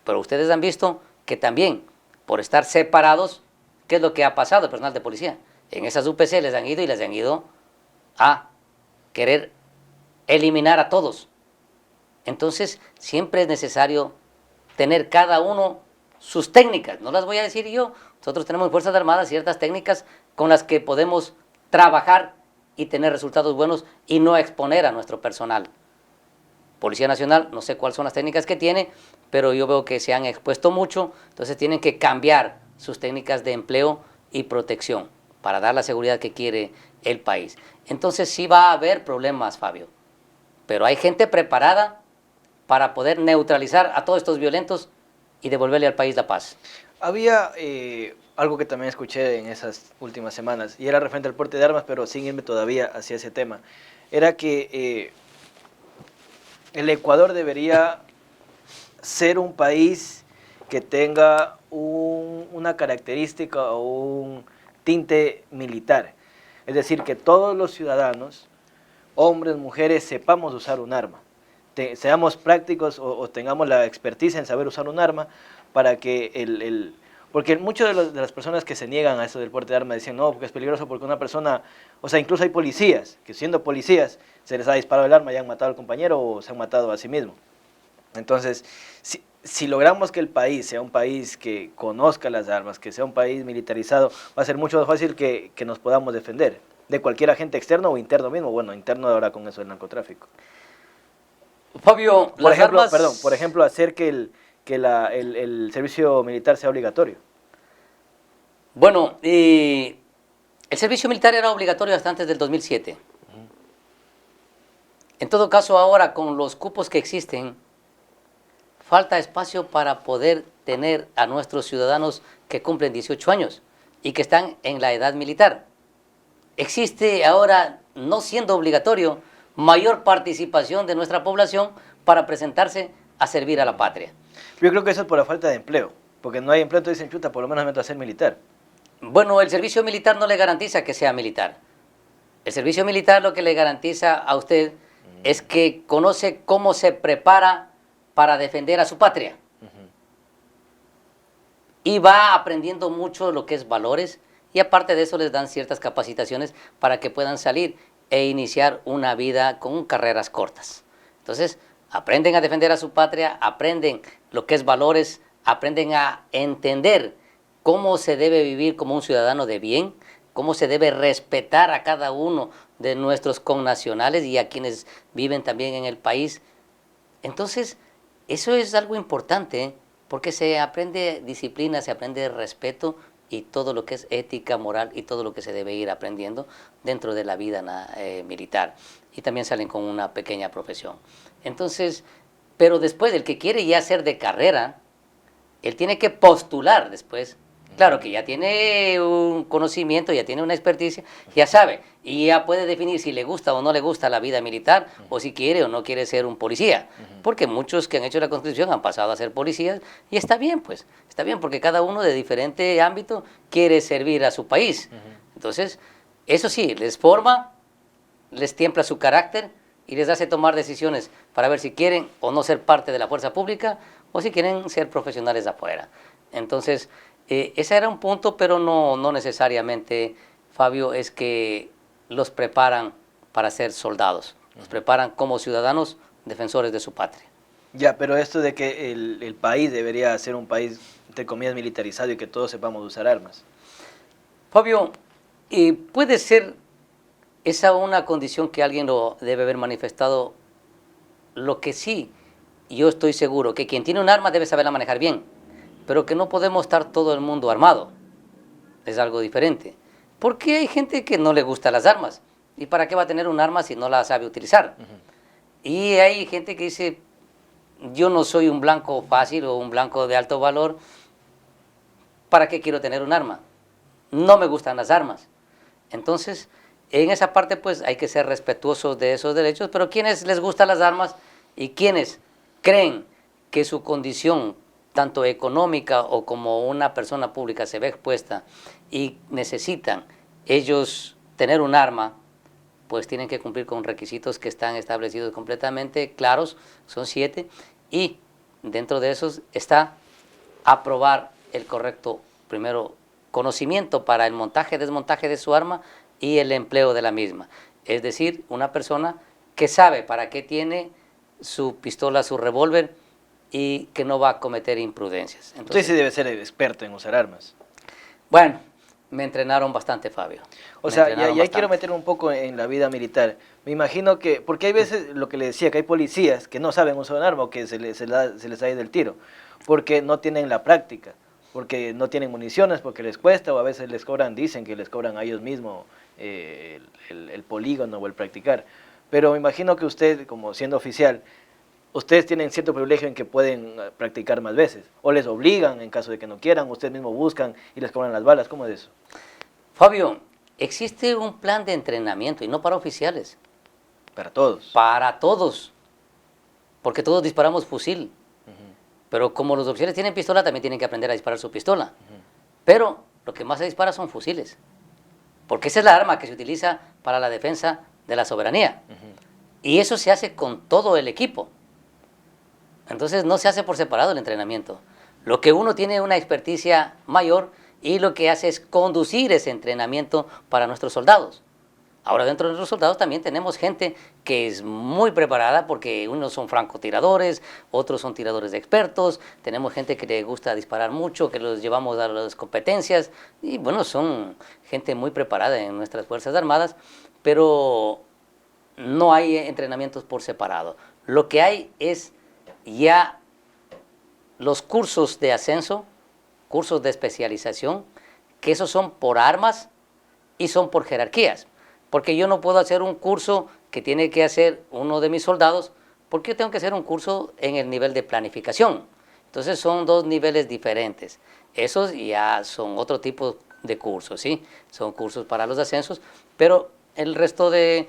Pero ustedes han visto que también, por estar separados, ¿qué es lo que ha pasado el personal de policía? En esas UPC les han ido a querer eliminar a todos. Entonces, siempre es necesario tener cada uno sus técnicas. No las voy a decir yo. Nosotros tenemos en Fuerzas Armadas ciertas técnicas con las que podemos trabajar y tener resultados buenos y no exponer a nuestro personal. Policía Nacional, no sé cuáles son las técnicas que tiene, pero yo veo que se han expuesto mucho, entonces tienen que cambiar sus técnicas de empleo y protección para dar la seguridad que quiere el país. Entonces sí va a haber problemas, Fabio, pero hay gente preparada para poder neutralizar a todos estos violentos y devolverle al país la paz. Había algo que también escuché en esas últimas semanas, y era referente al porte de armas, pero sin irme todavía hacia ese tema. Era que el Ecuador debería ser un país que tenga una característica o un tinte militar. Es decir, que todos los ciudadanos, hombres, mujeres, sepamos usar un arma. Seamos prácticos o tengamos la expertise en saber usar un arma para que porque muchas de las personas que se niegan a eso del porte de armas dicen no, porque es peligroso porque una persona, o sea, incluso hay policías que siendo policías se les ha disparado el arma y han matado al compañero o se han matado a sí mismo. Entonces, si logramos que el país sea un país que conozca las armas, que sea un país militarizado, va a ser mucho más fácil que nos podamos defender de cualquier agente externo o interno mismo. Bueno, interno ahora con eso del narcotráfico. Fabio, por ejemplo, hacer que el servicio militar sea obligatorio. Bueno, el servicio militar era obligatorio hasta antes del 2007. En todo caso, ahora con los cupos que existen, falta espacio para poder tener a nuestros ciudadanos que cumplen 18 años y que están en la edad militar. Existe ahora, no siendo obligatorio, mayor participación de nuestra población para presentarse a servir a la patria. Yo creo que eso es por la falta de empleo, porque no hay empleo, entonces dicen, chuta, por lo menos me meto a ser militar. Bueno, el servicio militar no le garantiza que sea militar. El servicio militar lo que le garantiza a usted es que conoce cómo se prepara para defender a su patria. Y va aprendiendo mucho lo que es valores y aparte de eso les dan ciertas capacitaciones para que puedan salir e iniciar una vida con carreras cortas. Entonces, aprenden a defender a su patria, aprenden lo que es valores aprenden a entender cómo se debe vivir como un ciudadano de bien, cómo se debe respetar a cada uno de nuestros connacionales y a quienes viven también en el país. Entonces, eso es algo importante, ¿eh? Porque se aprende disciplina, se aprende respeto y todo lo que es ética, moral y todo lo que se debe ir aprendiendo dentro de la vida militar. Y también salen con una pequeña profesión. Entonces, pero después, el que quiere ya ser de carrera, él tiene que postular después. Claro que ya tiene un conocimiento, ya tiene una experticia, ya sabe, y ya puede definir si le gusta o no le gusta la vida militar, o si quiere o no quiere ser un policía. Porque muchos que han hecho la conscripción han pasado a ser policías, y está bien, pues, está bien, porque cada uno de diferente ámbito quiere servir a su país. Entonces, eso sí, les forma, les tiembla su carácter y les hace tomar decisiones para ver si quieren o no ser parte de la fuerza pública o si quieren ser profesionales de afuera. Entonces, ese era un punto, pero no necesariamente, Fabio, es que los preparan para ser soldados, los preparan como ciudadanos defensores de su patria. Ya, pero esto de que el país debería ser un país, entre comillas, militarizado y que todos sepamos usar armas. Fabio, puede ser esa una condición que alguien lo debe haber manifestado. Lo que sí, yo estoy seguro que quien tiene un arma debe saberla manejar bien, pero que no podemos estar todo el mundo armado. Es algo diferente. Porque hay gente que no le gusta las armas. ¿Y para qué va a tener un arma si no la sabe utilizar? Y hay gente que dice, yo no soy un blanco fácil o un blanco de alto valor, ¿para qué quiero tener un arma? No me gustan las armas. Entonces, en esa parte pues hay que ser respetuosos de esos derechos, pero quienes les gustan las armas y quienes creen que su condición, tanto económica o como una persona pública, se ve expuesta y necesitan ellos tener un arma, pues tienen que cumplir con requisitos que están establecidos completamente claros, son 7, y dentro de esos está aprobar el correcto, primero, conocimiento para el montaje, desmontaje de su arma y el empleo de la misma. Es decir, una persona que sabe para qué tiene su pistola, su revólver, y que no va a cometer imprudencias. Entonces, usted sí debe ser experto en usar armas. Bueno, me entrenaron bastante, Fabio. O sea, y ahí quiero meter un poco en la vida militar. Me imagino que, porque hay veces, lo que le decía, que hay policías que no saben usar un arma o que se les ha ido el tiro, porque no tienen la práctica, porque no tienen municiones, porque les cuesta, o a veces les cobran, dicen que les cobran a ellos mismos el polígono o el practicar. Pero me imagino que usted, como siendo oficial, ustedes tienen cierto privilegio en que pueden practicar más veces, o les obligan en caso de que no quieran, ustedes mismos buscan y les cobran las balas. ¿Cómo es eso? Fabio, existe un plan de entrenamiento, y no para oficiales. Para todos. Para todos, porque todos disparamos fusil. Pero como los oficiales tienen pistola, también tienen que aprender a disparar su pistola. Pero lo que más se dispara son fusiles, porque esa es la arma que se utiliza para la defensa de la soberanía. Y eso se hace con todo el equipo. Entonces no se hace por separado el entrenamiento. Lo que uno tiene una experticia mayor y lo que hace es conducir ese entrenamiento para nuestros soldados. Ahora, dentro de nuestros soldados también tenemos gente que es muy preparada, porque unos son francotiradores, otros son tiradores de expertos, tenemos gente que le gusta disparar mucho, que los llevamos a las competencias, y bueno, son gente muy preparada en nuestras Fuerzas Armadas, pero no hay entrenamientos por separado. Lo que hay es ya los cursos de ascenso, cursos de especialización, que esos son por armas y son por jerarquías. Porque yo no puedo hacer un curso que tiene que hacer uno de mis soldados, porque yo tengo que hacer un curso en el nivel de planificación. Entonces son dos niveles diferentes. Esos ya son otro tipo de cursos, ¿sí? Son cursos para los ascensos, pero el resto de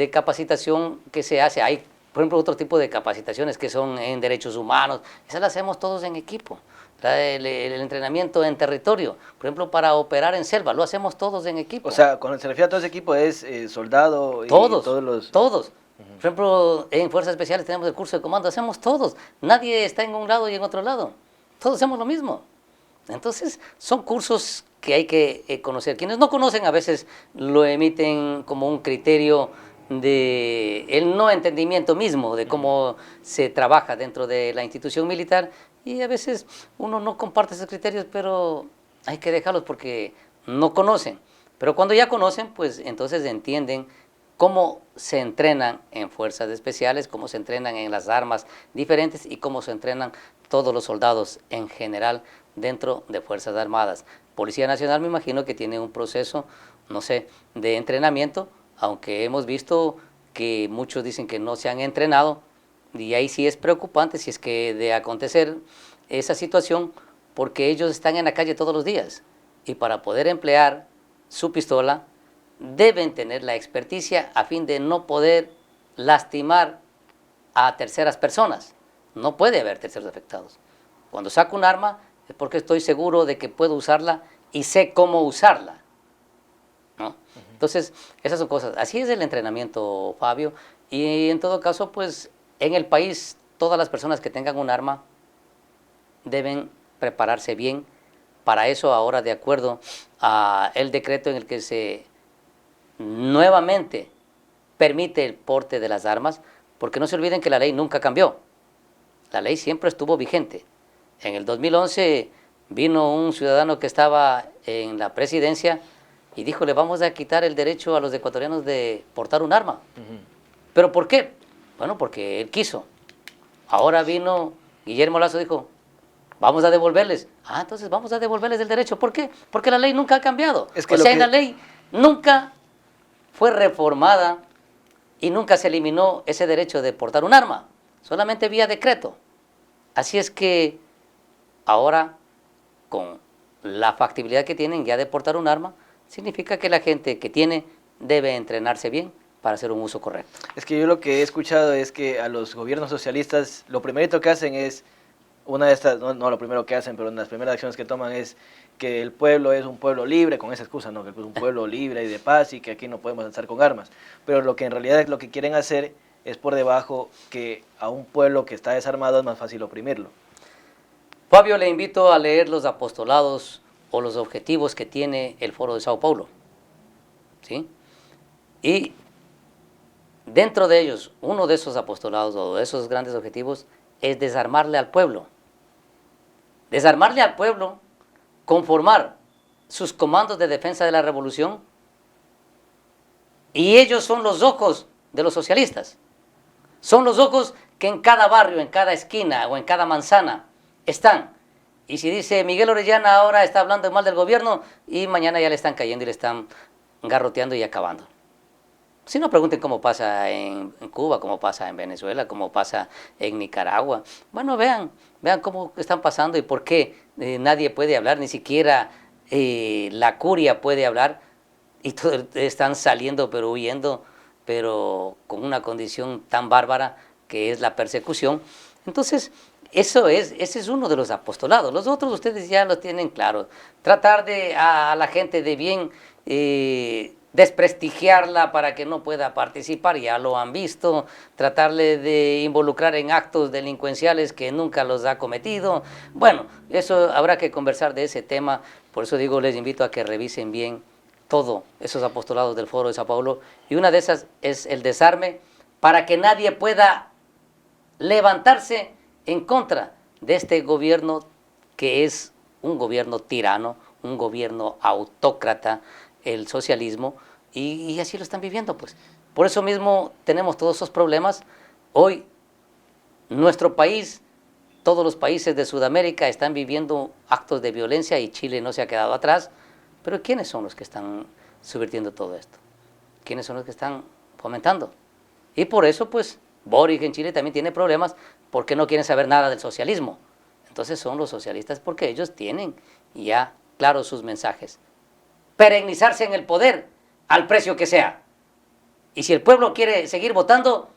capacitación que se hace, hay, por ejemplo, otro tipo de capacitaciones que son en derechos humanos, esas las hacemos todos en equipo. El entrenamiento en territorio, por ejemplo, para operar en selva, lo hacemos todos en equipo. O sea, cuando se refiere a todo ese equipo es soldado y todos, todos los... Todos. Por ejemplo, en Fuerzas Especiales tenemos el curso de comando, hacemos todos. Nadie está en un lado y en otro lado. Todos hacemos lo mismo. Entonces, son cursos que hay que conocer. Quienes no conocen a veces lo emiten como un criterio de el no entendimiento mismo de cómo se trabaja dentro de la institución militar, Y a veces uno no comparte esos criterios, pero hay que dejarlos porque no conocen. Pero cuando ya conocen, pues entonces entienden cómo se entrenan en fuerzas especiales, cómo se entrenan en las armas diferentes y cómo se entrenan todos los soldados en general dentro de Fuerzas Armadas. Policía Nacional me imagino que tiene un proceso, no sé, de entrenamiento, aunque hemos visto que muchos dicen que no se han entrenado, y ahí sí es preocupante si es que de acontecer esa situación, porque ellos están en la calle todos los días y para poder emplear su pistola deben tener la experticia a fin de no poder lastimar a terceras personas. No puede haber terceros afectados. Cuando saco un arma es porque estoy seguro de que puedo usarla y sé cómo usarla, ¿no? Entonces, esas son cosas. Así es el entrenamiento, Fabio. Y en todo caso, pues en el país todas las personas que tengan un arma deben prepararse bien. Para eso ahora, de acuerdo a el decreto en el que se nuevamente permite el porte de las armas, porque no se olviden que la ley nunca cambió. La ley siempre estuvo vigente. En el 2011 vino un ciudadano que estaba en la presidencia y dijo, le vamos a quitar el derecho a los ecuatorianos de portar un arma. ¿Pero por qué? Bueno, porque él quiso. Ahora vino Guillermo Lazo, dijo, vamos a devolverles. Ah, entonces vamos a devolverles el derecho. ¿Por qué? Porque la ley nunca ha cambiado. Es que la ley nunca fue reformada y nunca se eliminó ese derecho de portar un arma, solamente vía decreto. Así es que ahora, con la factibilidad que tienen ya de portar un arma, significa que la gente que tiene debe entrenarse bien para hacer un uso correcto. Es que yo lo que he escuchado es que a los gobiernos socialistas lo primerito que hacen es, una de estas, no lo primero que hacen, pero una de las primeras acciones que toman es que el pueblo es un pueblo libre, con esa excusa, ¿no? Que es un pueblo libre y de paz y que aquí no podemos estar con armas. Pero lo que en realidad es lo que quieren hacer es por debajo que a un pueblo que está desarmado es más fácil oprimirlo. Fabio, le invito a leer los apostolados o los objetivos que tiene el Foro de Sao Paulo, ¿sí? Y dentro de ellos, uno de esos apostolados o de esos grandes objetivos es desarmarle al pueblo. Desarmarle al pueblo, conformar sus comandos de defensa de la revolución, y ellos son los ojos de los socialistas. Son los ojos que en cada barrio, en cada esquina o en cada manzana están. Y si dice Miguel Orellana ahora está hablando mal del gobierno y mañana ya le están cayendo y le están garroteando y acabando. Si no, pregunten cómo pasa en Cuba, cómo pasa en Venezuela, cómo pasa en Nicaragua. Bueno, vean cómo están pasando y por qué nadie puede hablar, ni siquiera la curia puede hablar y todos están saliendo pero huyendo, pero con una condición tan bárbara que es la persecución. Entonces, ese es uno de los apostolados. Los otros ustedes ya lo tienen claro. Tratar a la gente de bien desprestigiarla para que no pueda participar, ya lo han visto, tratarle de involucrar en actos delincuenciales que nunca los ha cometido. Bueno, eso habrá que conversar de ese tema, por eso digo, les invito a que revisen bien todos esos apostolados del Foro de Sao Paulo, y una de esas es el desarme, para que nadie pueda levantarse en contra de este gobierno que es un gobierno tirano, un gobierno autócrata, el socialismo, y así lo están viviendo, pues. Por eso mismo tenemos todos esos problemas. Hoy, nuestro país, todos los países de Sudamérica están viviendo actos de violencia y Chile no se ha quedado atrás. Pero ¿quiénes son los que están subvirtiendo todo esto? ¿Quiénes son los que están fomentando? Y por eso, pues, Boric en Chile también tiene problemas porque no quieren saber nada del socialismo. Entonces son los socialistas porque ellos tienen ya claros sus mensajes. Perennizarse en el poder al precio que sea. Y si el pueblo quiere seguir votando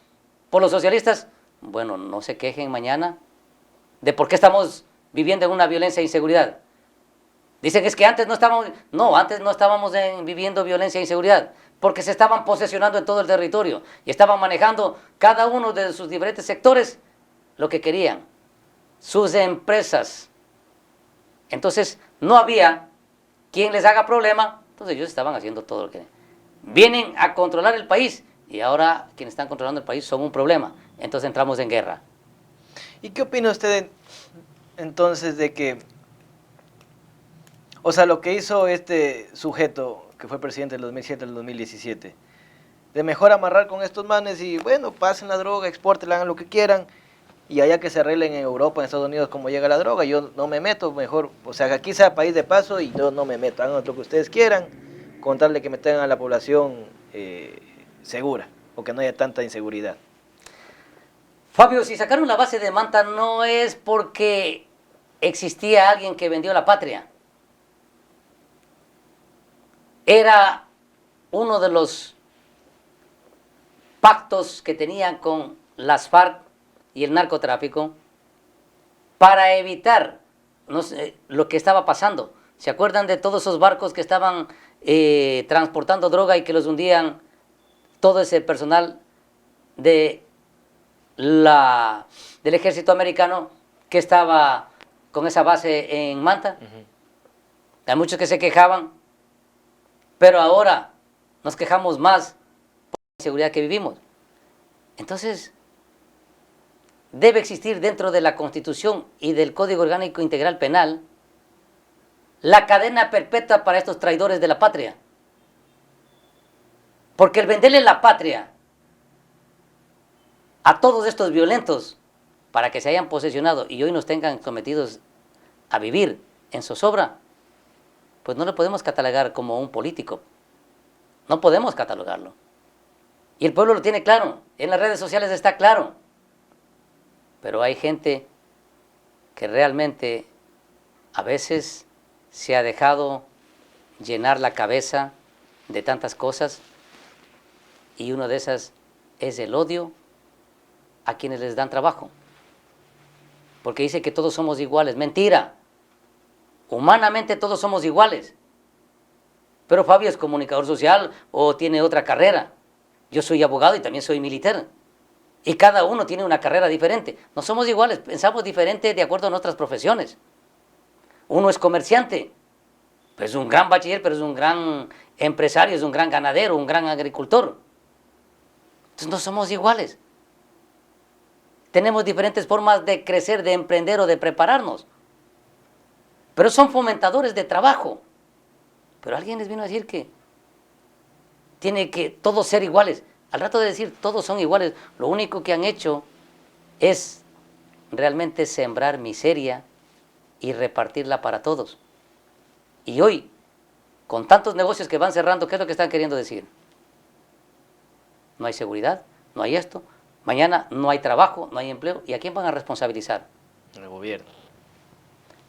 por los socialistas, bueno, no se quejen mañana de por qué estamos viviendo en una violencia e inseguridad. Dicen que es que antes no estábamos viviendo violencia e inseguridad, porque se estaban posesionando en todo el territorio y estaban manejando cada uno de sus diferentes sectores lo que querían, sus empresas. Entonces no había quien les haga problema, entonces ellos estaban haciendo todo lo que vienen a controlar el país y ahora quienes están controlando el país son un problema, entonces entramos en guerra. ¿Y qué opina usted entonces de que, o sea, lo que hizo este sujeto que fue presidente del 2007 al 2017, de mejor amarrar con estos manes y bueno, pasen la droga, exporten, hagan lo que quieran y allá que se arreglen en Europa, en Estados Unidos, cómo llega la droga, yo no me meto, mejor, o sea, que aquí sea país de paso y yo no me meto, hagan lo que ustedes quieran, contarle que me tengan a la población segura o que no haya tanta inseguridad. Fabio, si sacaron la base de Manta no es porque existía alguien que vendió la patria. Era uno de los pactos que tenían con las FARC y el narcotráfico para evitar lo que estaba pasando. ¿Se acuerdan de todos esos barcos que estaban transportando droga y que los hundían todo ese personal del ejército americano que estaba con esa base en Manta? Hay muchos que se quejaban, pero ahora nos quejamos más por la inseguridad que vivimos. Entonces, debe existir dentro de la Constitución y del Código Orgánico Integral Penal la cadena perpetua para estos traidores de la patria. Porque el venderle la patria a todos estos violentos para que se hayan posesionado y hoy nos tengan sometidos a vivir en zozobra, pues no lo podemos catalogar como un político. No podemos catalogarlo. Y el pueblo lo tiene claro, en las redes sociales está claro. Pero hay gente que realmente a veces se ha dejado llenar la cabeza de tantas cosas y una de esas es el odio a quienes les dan trabajo. Porque dice que todos somos iguales. Mentira. Humanamente todos somos iguales. Pero Fabio es comunicador social o tiene otra carrera. Yo soy abogado y también soy militar. Y cada uno tiene una carrera diferente. No somos iguales, pensamos diferente de acuerdo a nuestras profesiones. Uno es comerciante, pues es un gran bachiller, pero es un gran empresario, es un gran ganadero, un gran agricultor. Entonces no somos iguales. Tenemos diferentes formas de crecer, de emprender o de prepararnos. Pero son fomentadores de trabajo. Pero alguien les vino a decir que tiene que todos ser iguales. Al rato de decir todos son iguales, lo único que han hecho es realmente sembrar miseria y repartirla para todos. Y hoy, con tantos negocios que van cerrando, ¿qué es lo que están queriendo decir? No hay seguridad, no hay esto, mañana no hay trabajo, no hay empleo, ¿y a quién van a responsabilizar? El gobierno.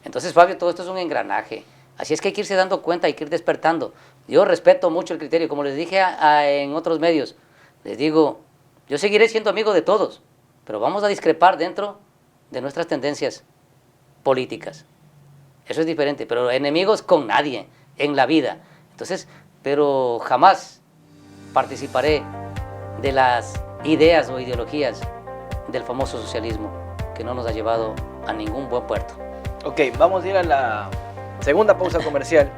Entonces, Fabio, todo esto es un engranaje. Así es que hay que irse dando cuenta, hay que ir despertando. Yo respeto mucho el criterio, como les dije en otros medios. Les digo, yo seguiré siendo amigo de todos, pero vamos a discrepar dentro de nuestras tendencias políticas. Eso es diferente, pero enemigos con nadie en la vida. Entonces, pero jamás participaré de las ideas o ideologías del famoso socialismo, que no nos ha llevado a ningún buen puerto. Ok, vamos a ir a la segunda pausa comercial.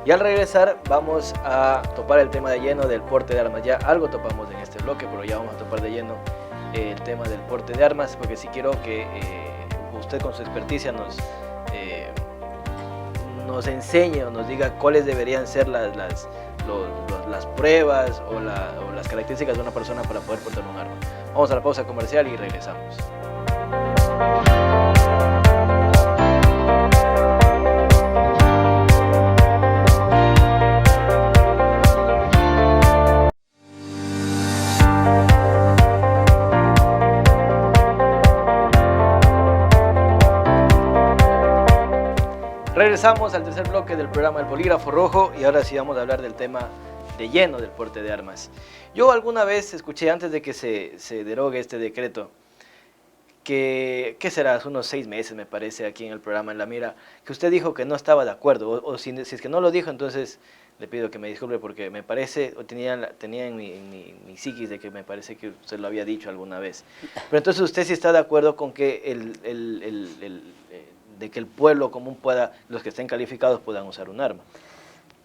Y al regresar vamos a topar el tema de lleno del porte de armas. Ya algo topamos en este bloque, pero ya vamos a topar de lleno el tema del porte de armas, porque sí quiero que usted con su experticia nos enseñe o nos diga cuáles deberían ser las pruebas o las características de una persona para poder portar un arma. Vamos a la pausa comercial y regresamos. Regresamos al tercer bloque del programa El Bolígrafo Rojo y ahora sí vamos a hablar del tema de lleno del porte de armas. Yo alguna vez escuché antes de que se derogue este decreto, ¿qué será? Hace unos 6 meses me parece aquí en el programa En la Mira, que usted dijo que no estaba de acuerdo, o si es que no lo dijo, entonces le pido que me disculpe porque me parece, o tenía en mi psiquis de que me parece que usted lo había dicho alguna vez. Pero entonces usted sí está de acuerdo con que de que el pueblo común pueda, los que estén calificados puedan usar un arma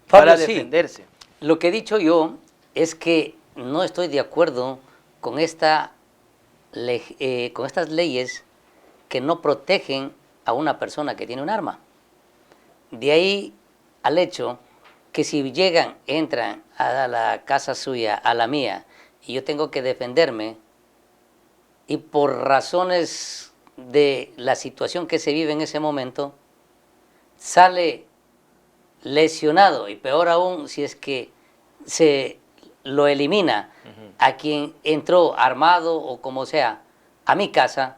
Pablo, para defenderse. Sí. Lo que he dicho yo es que no estoy de acuerdo con estas leyes que no protegen a una persona que tiene un arma. De ahí al hecho que si llegan, entran a la casa suya, a la mía, y yo tengo que defenderme, y por razones de la situación que se vive en ese momento, sale lesionado, y peor aún si es que se lo elimina a quien entró armado o como sea a mi casa,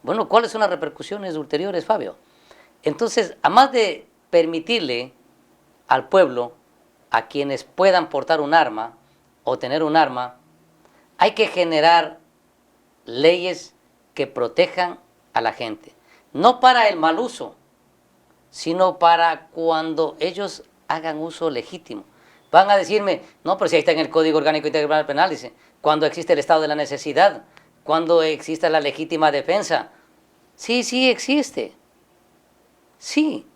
bueno, ¿cuáles son las repercusiones ulteriores, Fabio? Entonces, además de permitirle al pueblo, a quienes puedan portar un arma o tener un arma, hay que generar leyes que protejan a la gente, no para el mal uso, sino para cuando ellos hagan uso legítimo. Van a decirme, no, pero si ahí está en el Código Orgánico Integral Penal, dice, cuando existe el estado de la necesidad, cuando existe la legítima defensa. Sí, sí existe, sí,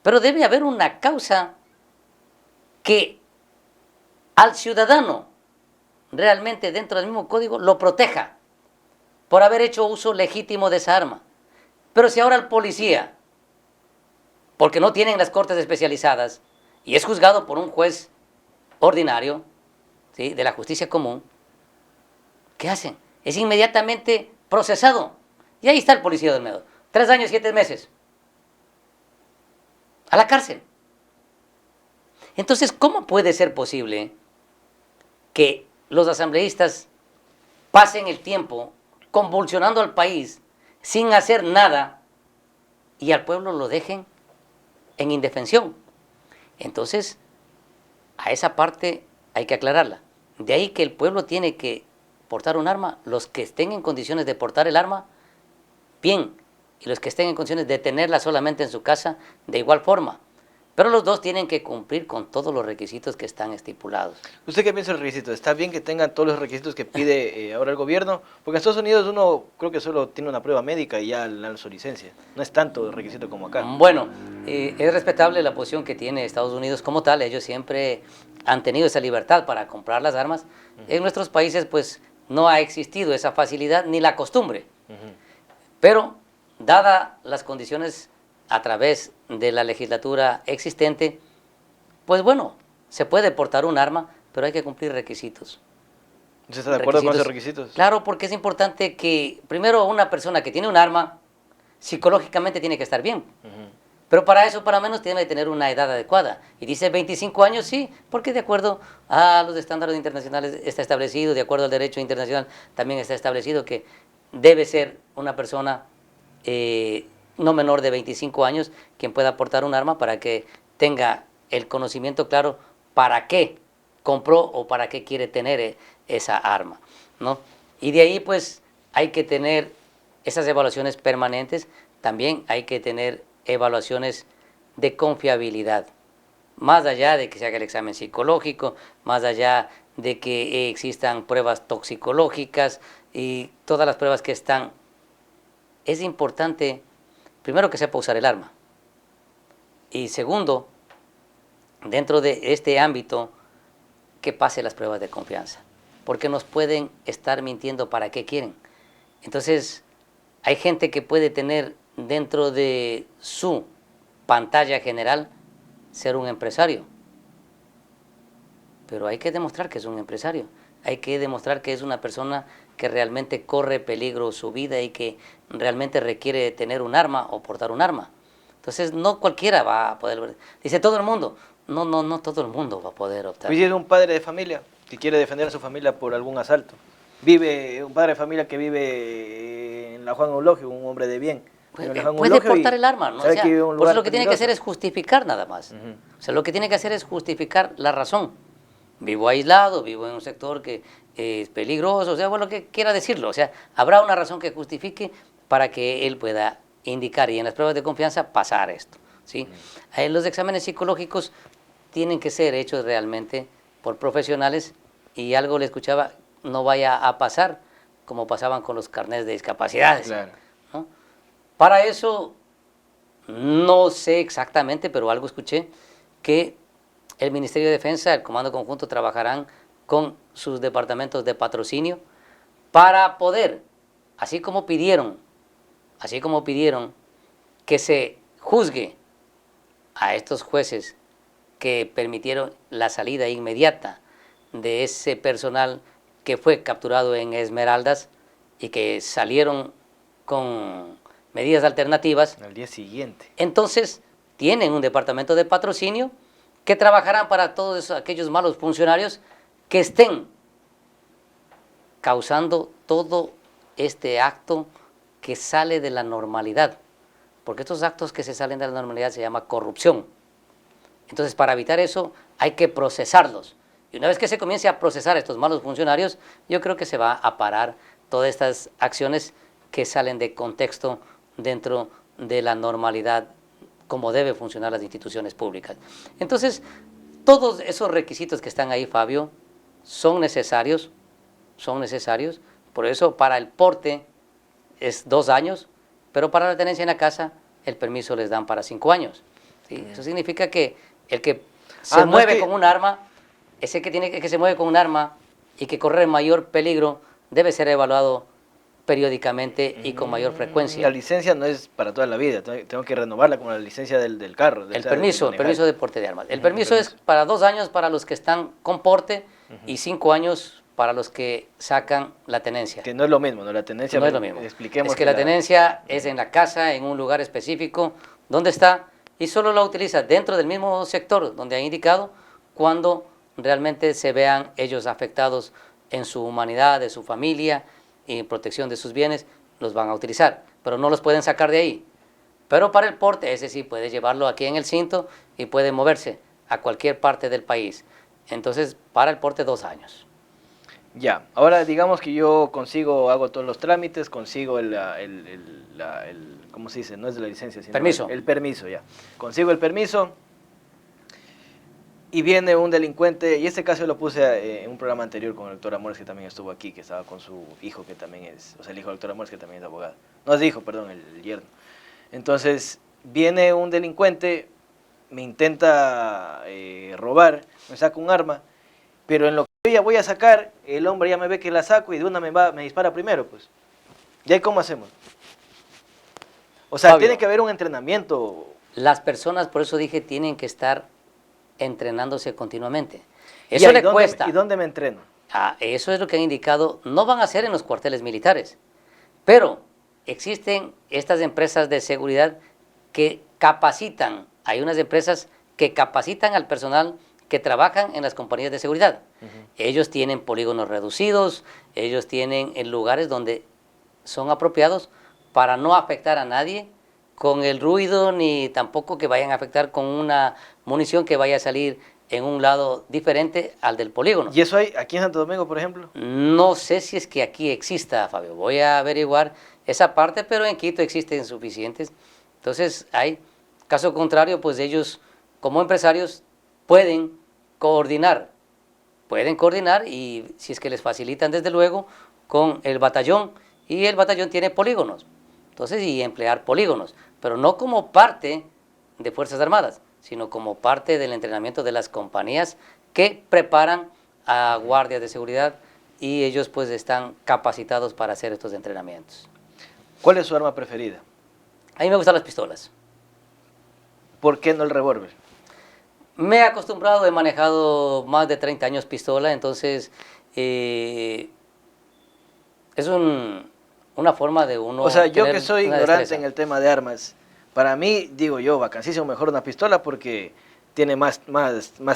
pero debe haber una causa que al ciudadano realmente dentro del mismo código lo proteja por haber hecho uso legítimo de esa arma. Pero si ahora el policía, porque no tienen las cortes especializadas, y es juzgado por un juez ordinario, ¿sí?, de la justicia común, ¿qué hacen? Es inmediatamente procesado. Y ahí está el policía de Olmedo. 3 años, 7 meses. A la cárcel. Entonces, ¿cómo puede ser posible que los asambleístas pasen el tiempo convulsionando al país sin hacer nada y al pueblo lo dejen en indefensión? Entonces, a esa parte hay que aclararla. De ahí que el pueblo tiene que portar un arma, los que estén en condiciones de portar el arma, bien, y los que estén en condiciones de tenerla solamente en su casa, de igual forma. Pero los dos tienen que cumplir con todos los requisitos que están estipulados. ¿Usted qué piensa del requisito? ¿Está bien que tengan todos los requisitos que pide ahora el gobierno? Porque en Estados Unidos uno creo que solo tiene una prueba médica y ya le dan su licencia. No es tanto el requisito como acá. Bueno, es respetable la posición que tiene Estados Unidos como tal. Ellos siempre han tenido esa libertad para comprar las armas. En nuestros países pues no ha existido esa facilidad ni la costumbre. Pero, dadas las condiciones a través de la legislatura existente, pues bueno, se puede portar un arma, pero hay que cumplir requisitos. ¿Usted está de acuerdo con esos requisitos? Claro, porque es importante que, primero, una persona que tiene un arma, psicológicamente tiene que estar bien. Pero para eso, para menos, tiene que tener una edad adecuada. Y dice 25 años, sí, porque de acuerdo a los estándares internacionales está establecido, de acuerdo al derecho internacional también está establecido que debe ser una persona no menor de 25 años quien pueda portar un arma para que tenga el conocimiento claro para qué compró o para qué quiere tener esa arma, ¿no? Y de ahí pues hay que tener esas evaluaciones permanentes, también hay que tener evaluaciones de confiabilidad, más allá de que se haga el examen psicológico, más allá de que existan pruebas toxicológicas y todas las pruebas que están. Es importante, primero, que sepa usar el arma. Y segundo, dentro de este ámbito, que pase las pruebas de confianza. Porque nos pueden estar mintiendo para qué quieren. Entonces, hay gente que puede tener dentro de su pantalla general ser un empresario. Pero hay que demostrar que es un empresario. Hay que demostrar que es una persona que realmente corre peligro su vida y que realmente requiere tener un arma o portar un arma. Entonces, no cualquiera va a poder. Dice todo el mundo. No todo el mundo va a poder optar. ¿Vive un padre de familia que quiere defender a su familia por algún asalto? Vive un padre de familia que vive en la Juan Eulogio, un hombre de bien. Puede portar el arma, ¿no? O sea, por eso lo que tiene que hacer es justificar nada más. O sea, lo que tiene que hacer es justificar la razón. Vivo aislado, vivo en un sector que es peligroso, o sea, bueno, lo que quiera decirlo. O sea, habrá una razón que justifique para que él pueda indicar y en las pruebas de confianza pasar esto, ¿sí? Los exámenes psicológicos tienen que ser hechos realmente por profesionales y algo le escuchaba, no vaya a pasar como pasaban con los carnets de discapacidades. Claro. ¿No? Para eso, no sé exactamente, pero algo escuché, que el Ministerio de Defensa, el Comando Conjunto trabajarán con sus departamentos de patrocinio para poder, así como pidieron así como pidieron que se juzgue a estos jueces que permitieron la salida inmediata de ese personal que fue capturado en Esmeraldas y que salieron con medidas alternativas. Al día siguiente. Entonces, tienen un departamento de patrocinio que trabajarán para todos aquellos malos funcionarios que estén causando todo este acto que sale de la normalidad, porque estos actos que se salen de la normalidad se llama corrupción. Entonces, para evitar eso, hay que procesarlos. Y una vez que se comience a procesar estos malos funcionarios, yo creo que se va a parar todas estas acciones que salen de contexto dentro de la normalidad, como debe funcionar las instituciones públicas. Entonces, todos esos requisitos que están ahí, Fabio, son necesarios, por eso para el porte es 2 años, pero para la tenencia en la casa el permiso les dan para 5 años. ¿Sí? Eso significa que el que se mueve con un arma, ese que se mueve con un arma y que corre mayor peligro, debe ser evaluado periódicamente y con mayor frecuencia. La licencia no es para toda la vida, tengo que renovarla como la licencia del carro. El permiso de porte de armas. El permiso es para 2 años para los que están con porte y 5 años para los que sacan la tenencia. Que no es lo mismo, ¿no? La tenencia no es lo mismo. Expliquemos es que la tenencia es en la casa, en un lugar específico, donde está, y solo la utiliza dentro del mismo sector donde ha indicado, cuando realmente se vean ellos afectados en su humanidad, de su familia, y protección de sus bienes, los van a utilizar, pero no los pueden sacar de ahí. Pero para el porte, ese sí puede llevarlo aquí en el cinto y puede moverse a cualquier parte del país. Entonces, para el porte 2 años. Ya, ahora digamos que yo hago todos los trámites, consigo ¿cómo se dice? No es de la licencia, sino permiso. El permiso, ya. Consigo el permiso y viene un delincuente, y este caso yo lo puse en un programa anterior con el doctor Amores, que también estuvo aquí, que estaba con su hijo, que también es, o sea, el hijo del doctor Amores, que también es abogado. No es hijo, perdón, el yerno. Entonces, viene un delincuente, me intenta robar, me saca un arma, pero en lo que yo ya voy a sacar, el hombre ya me ve que la saco y de una me dispara primero, pues. ¿Y ahí cómo hacemos? O sea, Fabio, tiene que haber un entrenamiento. Las personas, por eso dije, tienen que estar entrenándose continuamente. Eso le cuesta. ¿Y dónde me entreno? Eso es lo que han indicado. No van a ser en los cuarteles militares, pero existen estas empresas de seguridad que capacitan. Hay unas empresas que capacitan al personal que trabajan en las compañías de seguridad. Ellos tienen polígonos reducidos, ellos tienen lugares donde son apropiados para no afectar a nadie con el ruido, ni tampoco que vayan a afectar con una munición que vaya a salir en un lado diferente al del polígono. ¿Y eso hay aquí en Santo Domingo, por ejemplo? No sé si es que aquí exista, Fabio. Voy a averiguar esa parte, pero en Quito existen suficientes. Entonces, caso contrario, pues ellos como empresarios pueden coordinar y si es que les facilitan desde luego con el batallón, y el batallón tiene polígonos, entonces, y emplear polígonos, pero no como parte de Fuerzas Armadas, sino como parte del entrenamiento de las compañías que preparan a guardias de seguridad, y ellos pues están capacitados para hacer estos entrenamientos. ¿Cuál es su arma preferida? A mí me gustan las pistolas. ¿Por qué no el revólver? Me he acostumbrado, he manejado más de 30 años pistola, entonces es una forma de uno. O sea, yo que soy ignorante en el tema de armas, para mí, digo yo, vacancísimo mejor una pistola porque tiene más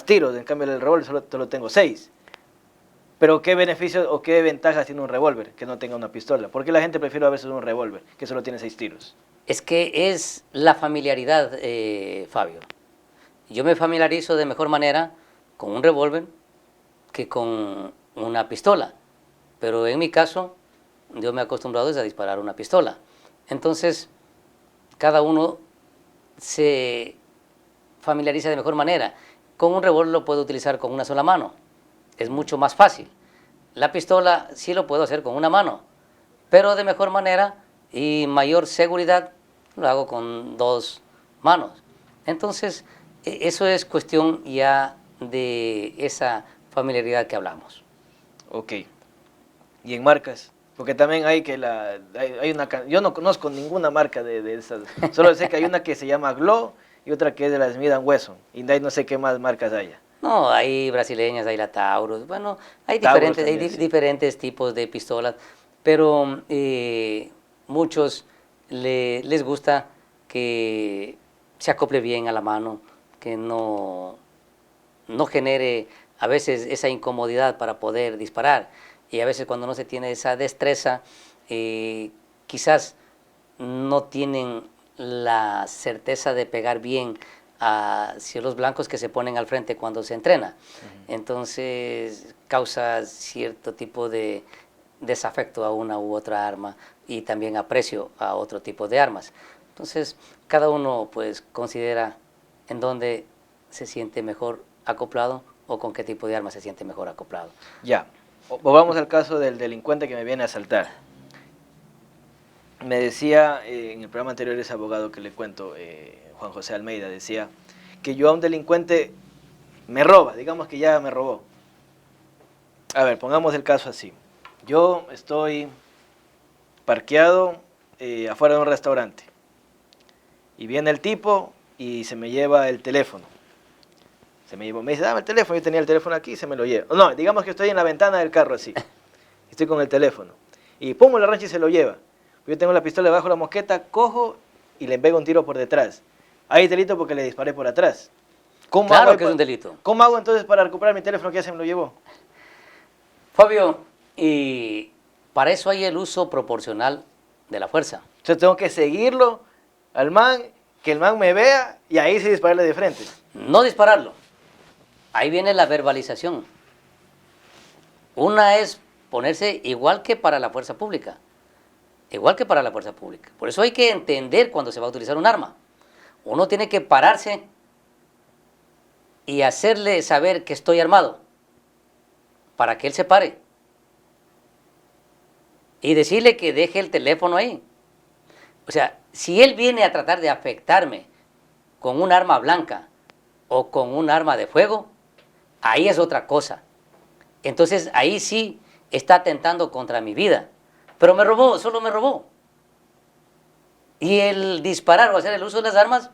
tiros, en cambio el revólver solo tengo 6. Pero ¿qué beneficios o qué ventajas tiene un revólver que no tenga una pistola? ¿Por qué la gente prefiere a veces un revólver que solo tiene 6 tiros? Es que es la familiaridad, Fabio. Yo me familiarizo de mejor manera con un revólver que con una pistola, pero en mi caso yo me he acostumbrado a disparar una pistola. Entonces, cada uno se familiariza de mejor manera. Con un revólver lo puedo utilizar con una sola mano, es mucho más fácil. La pistola sí lo puedo hacer con una mano, pero de mejor manera y mayor seguridad lo hago con 2 manos. Entonces, eso es cuestión ya de esa familiaridad que hablamos. Ok. ¿Y en marcas? Porque también hay que hay una, yo no conozco ninguna marca de esas, solo sé que hay una que se llama Glow y otra que es de la Smith Wesson, y de ahí no sé qué más marcas haya. No, hay brasileñas, hay la Taurus, bueno, hay Taurus diferentes, también, sí. diferentes tipos de pistolas, pero muchos les gusta que se acople bien a la mano, que no genere a veces esa incomodidad para poder disparar. Y a veces cuando no se tiene esa destreza, quizás no tienen la certeza de pegar bien hacia los blancos que se ponen al frente cuando se entrena. Entonces causa cierto tipo de desafecto a una u otra arma y también aprecio a otro tipo de armas. Entonces cada uno pues considera en dónde se siente mejor acoplado o con qué tipo de arma se siente mejor acoplado. Ya, volvamos al caso del delincuente que me viene a asaltar. Me decía, en el programa anterior ese abogado que le cuento, Juan José Almeida, decía que yo a un delincuente me roba, digamos que ya me robó. A ver, pongamos el caso así. Yo estoy parqueado afuera de un restaurante y viene el tipo y se me lleva el teléfono. Me dice, dame el teléfono, yo tenía el teléfono aquí y se me lo lleva. No, digamos que estoy en la ventana del carro así, estoy con el teléfono y pum, lo arrancha y se lo lleva. Yo tengo la pistola debajo de la mosqueta, cojo y le pego un tiro por detrás. Hay delito porque le disparé por atrás. Claro que es un delito. ¿Cómo hago entonces para recuperar mi teléfono que ya se me lo llevó? Fabio, y para eso hay el uso proporcional de la fuerza. Entonces tengo que seguirlo al man, que el man me vea y ahí sí dispararle de frente. No dispararlo. Ahí viene la verbalización. Una es ponerse igual que para la fuerza pública. Igual que para la fuerza pública. Por eso hay que entender cuando se va a utilizar un arma. Uno tiene que pararse y hacerle saber que estoy armado para que él se pare. Y decirle que deje el teléfono ahí. O sea, si él viene a tratar de afectarme con un arma blanca o con un arma de fuego, ahí es otra cosa. Entonces ahí sí está atentando contra mi vida. Pero me robó, solo me robó. Y el disparar o hacer el uso de las armas,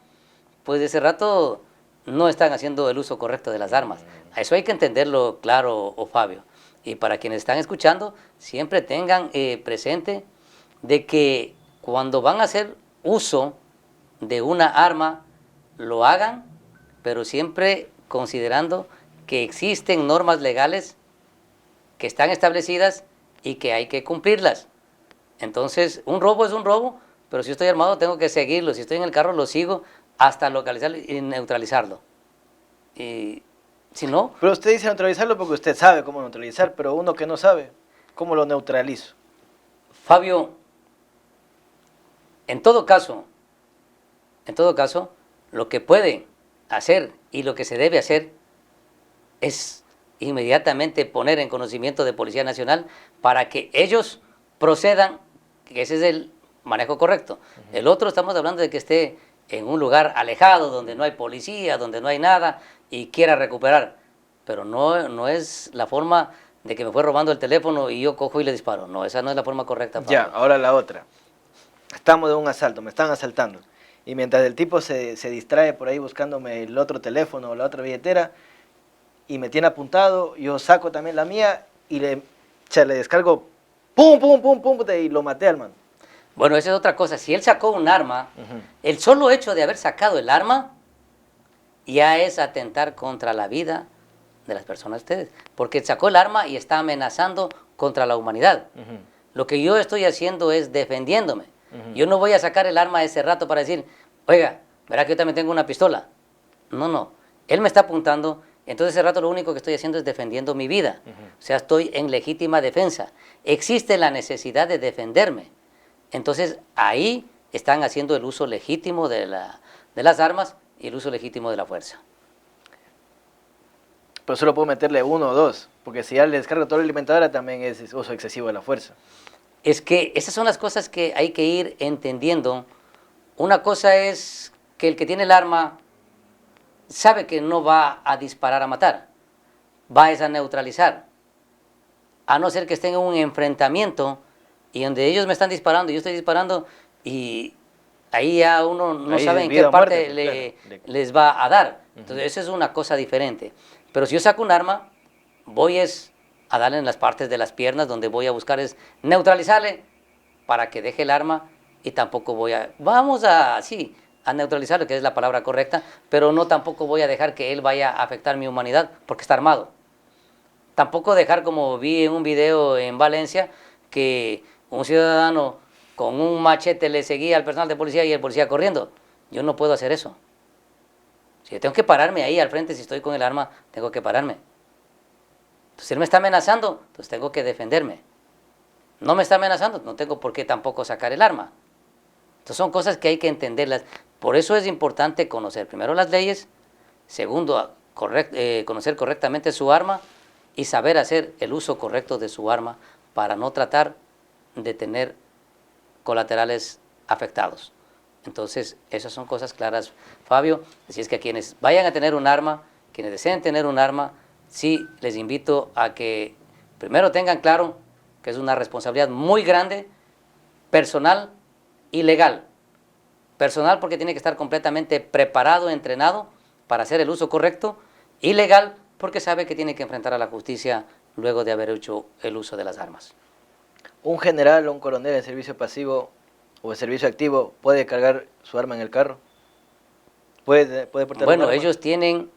pues de ese rato no están haciendo el uso correcto de las armas. A eso hay que entenderlo claro, Fabio. Y para quienes están escuchando, siempre tengan presente de que cuando van a hacer uso de una arma, lo hagan, pero siempre considerando que existen normas legales que están establecidas y que hay que cumplirlas. Entonces, un robo es un robo, pero si estoy armado tengo que seguirlo. Si estoy en el carro lo sigo hasta localizarlo y neutralizarlo. Y si no... Pero usted dice neutralizarlo porque usted sabe cómo neutralizar, pero uno que no sabe, ¿cómo lo neutralizo? Fabio, en todo caso, lo que puede hacer y lo que se debe hacer es inmediatamente poner en conocimiento de Policía Nacional para que ellos procedan, que ese es el manejo correcto. El otro estamos hablando de que esté en un lugar alejado, donde no hay policía, donde no hay nada, y quiera recuperar. Pero no es la forma de que me fue robando el teléfono y yo cojo y le disparo. No, esa no es la forma correcta, Pablo. Ya, ahora la otra. Estamos de un asalto, me están asaltando. Y mientras el tipo se distrae por ahí buscándome el otro teléfono o la otra billetera y me tiene apuntado, yo saco también la mía y le descargo pum, pum, pum, pum, y lo maté al man. Bueno, esa es otra cosa. Si él sacó un arma, el solo hecho de haber sacado el arma ya es atentar contra la vida de las personas ustedes. Porque sacó el arma y está amenazando contra la humanidad. Lo que yo estoy haciendo es defendiéndome. Yo no voy a sacar el arma ese rato para decir, oiga, verá que yo también tengo una pistola. No. Él me está apuntando, entonces ese rato lo único que estoy haciendo es defendiendo mi vida. O sea, estoy en legítima defensa. Existe la necesidad de defenderme. Entonces ahí están haciendo el uso legítimo de las armas y el uso legítimo de la fuerza. Pero solo puedo meterle uno o dos, porque si ya le descargo toda la alimentadora también es uso excesivo de la fuerza. Es que esas son las cosas que hay que ir entendiendo. Una cosa es que el que tiene el arma sabe que no va a disparar a matar, va a neutralizar. A no ser que esté en un enfrentamiento y donde ellos me están disparando y yo estoy disparando, y ahí ya uno no Ahí sabe es en vida qué o parte muerte, claro. les va a dar. Entonces, eso es una cosa diferente. Pero si yo saco un arma, voy a darle en las partes de las piernas, donde voy a buscar es neutralizarle para que deje el arma, y tampoco vamos a neutralizarlo, que es la palabra correcta, pero no tampoco voy a dejar que él vaya a afectar mi humanidad porque está armado. Tampoco dejar, como vi en un video en Valencia, que un ciudadano con un machete le seguía al personal de policía y el policía corriendo. Yo no puedo hacer eso. Si yo tengo que pararme ahí al frente, si estoy con el arma, tengo que pararme. Entonces, él me está amenazando, entonces tengo que defenderme. No me está amenazando, no tengo por qué tampoco sacar el arma. Entonces, son cosas que hay que entenderlas. Por eso es importante conocer primero las leyes, segundo, conocer correctamente su arma y saber hacer el uso correcto de su arma para no tratar de tener colaterales afectados. Entonces, esas son cosas claras, Fabio. Así es que a quienes vayan a tener un arma, quienes deseen tener un arma, sí les invito a que primero tengan claro que es una responsabilidad muy grande, personal y legal. Personal, porque tiene que estar completamente preparado, entrenado para hacer el uso correcto, y legal, porque sabe que tiene que enfrentar a la justicia luego de haber hecho el uso de las armas. ¿Un general o un coronel en servicio pasivo o en servicio activo puede cargar su arma en el carro? ¿Puede portar un Bueno, arma? ellos tienen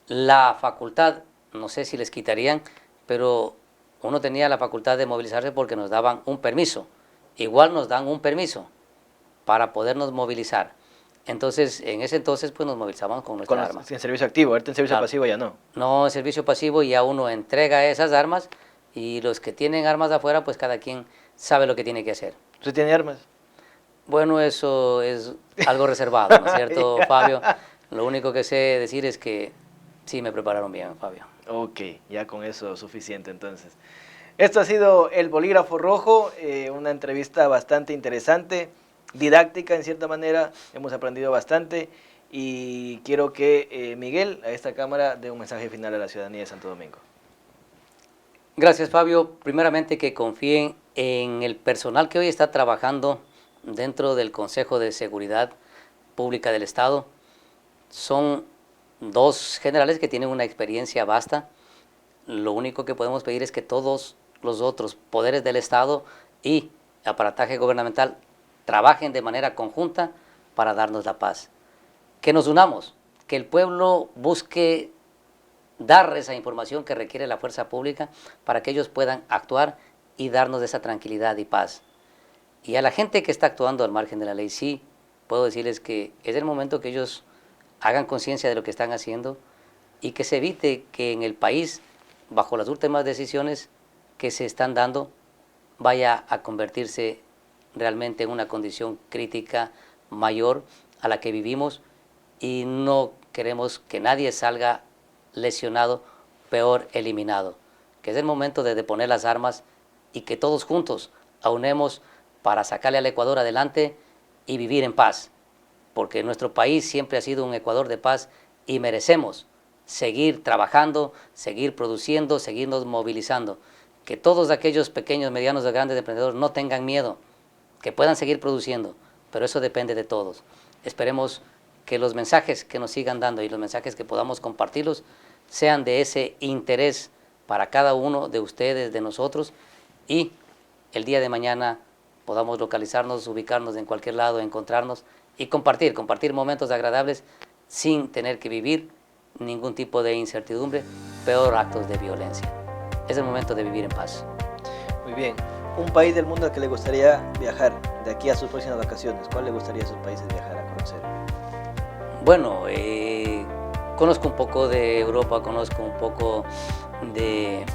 la facultad, no sé si les quitarían, pero uno tenía la facultad de movilizarse porque nos daban un permiso. Igual nos dan un permiso para podernos movilizar. Entonces, en ese entonces, pues nos movilizábamos con nuestra arma. En servicio activo, ahorita en servicio Claro. pasivo ya no. No, en servicio pasivo ya uno entrega esas armas, y los que tienen armas de afuera, pues cada quien sabe lo que tiene que hacer. ¿Usted tiene armas? Bueno, eso es algo reservado, ¿no es cierto, Fabio? Lo único que sé decir es que sí me prepararon bien, Fabio. Ok, ya con eso suficiente entonces. Esto ha sido El Bolígrafo Rojo, una entrevista bastante interesante, didáctica en cierta manera, hemos aprendido bastante, y quiero que Miguel, a esta cámara, dé un mensaje final a la ciudadanía de Santo Domingo. Gracias, Fabio. Primeramente, que confíen en el personal que hoy está trabajando dentro del Consejo de Seguridad Pública del Estado. Son dos generales que tienen una experiencia vasta. Lo único que podemos pedir es que todos los otros poderes del Estado y aparataje gubernamental trabajen de manera conjunta para darnos la paz. Que nos unamos, que el pueblo busque dar esa información que requiere la fuerza pública para que ellos puedan actuar y darnos esa tranquilidad y paz. Y a la gente que está actuando al margen de la ley, sí, puedo decirles que es el momento que ellos hagan conciencia de lo que están haciendo, y que se evite que en el país, bajo las últimas decisiones que se están dando, vaya a convertirse realmente en una condición crítica mayor a la que vivimos, y no queremos que nadie salga lesionado, peor eliminado. Que es el momento de deponer las armas y que todos juntos aunemos para sacarle al Ecuador adelante y vivir en paz, porque nuestro país siempre ha sido un Ecuador de paz y merecemos seguir trabajando, seguir produciendo, seguirnos movilizando. Que todos aquellos pequeños, medianos o grandes emprendedores no tengan miedo, que puedan seguir produciendo, pero eso depende de todos. Esperemos que los mensajes que nos sigan dando y los mensajes que podamos compartirlos sean de ese interés para cada uno de ustedes, de nosotros, y el día de mañana podamos localizarnos, ubicarnos en cualquier lado, encontrarnos y compartir momentos agradables sin tener que vivir ningún tipo de incertidumbre, peor actos de violencia. Es el momento de vivir en paz. Muy bien. Un país del mundo al que le gustaría viajar de aquí a sus próximas vacaciones. ¿Cuál le gustaría a sus países viajar a conocer? Bueno, conozco un poco de Europa, conozco un poco de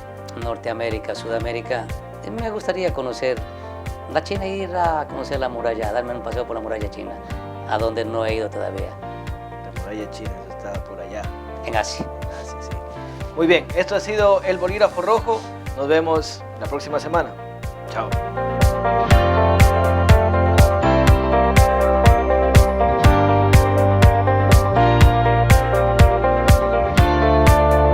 Norteamérica, Sudamérica. Me gustaría conocer la China, ir a conocer la muralla, darme un paseo por la muralla china, a donde no he ido todavía. La muralla china, eso está por allá. En Asia. En Asia, sí. Muy bien, esto ha sido El Bolígrafo Rojo. Nos vemos la próxima semana. Chao.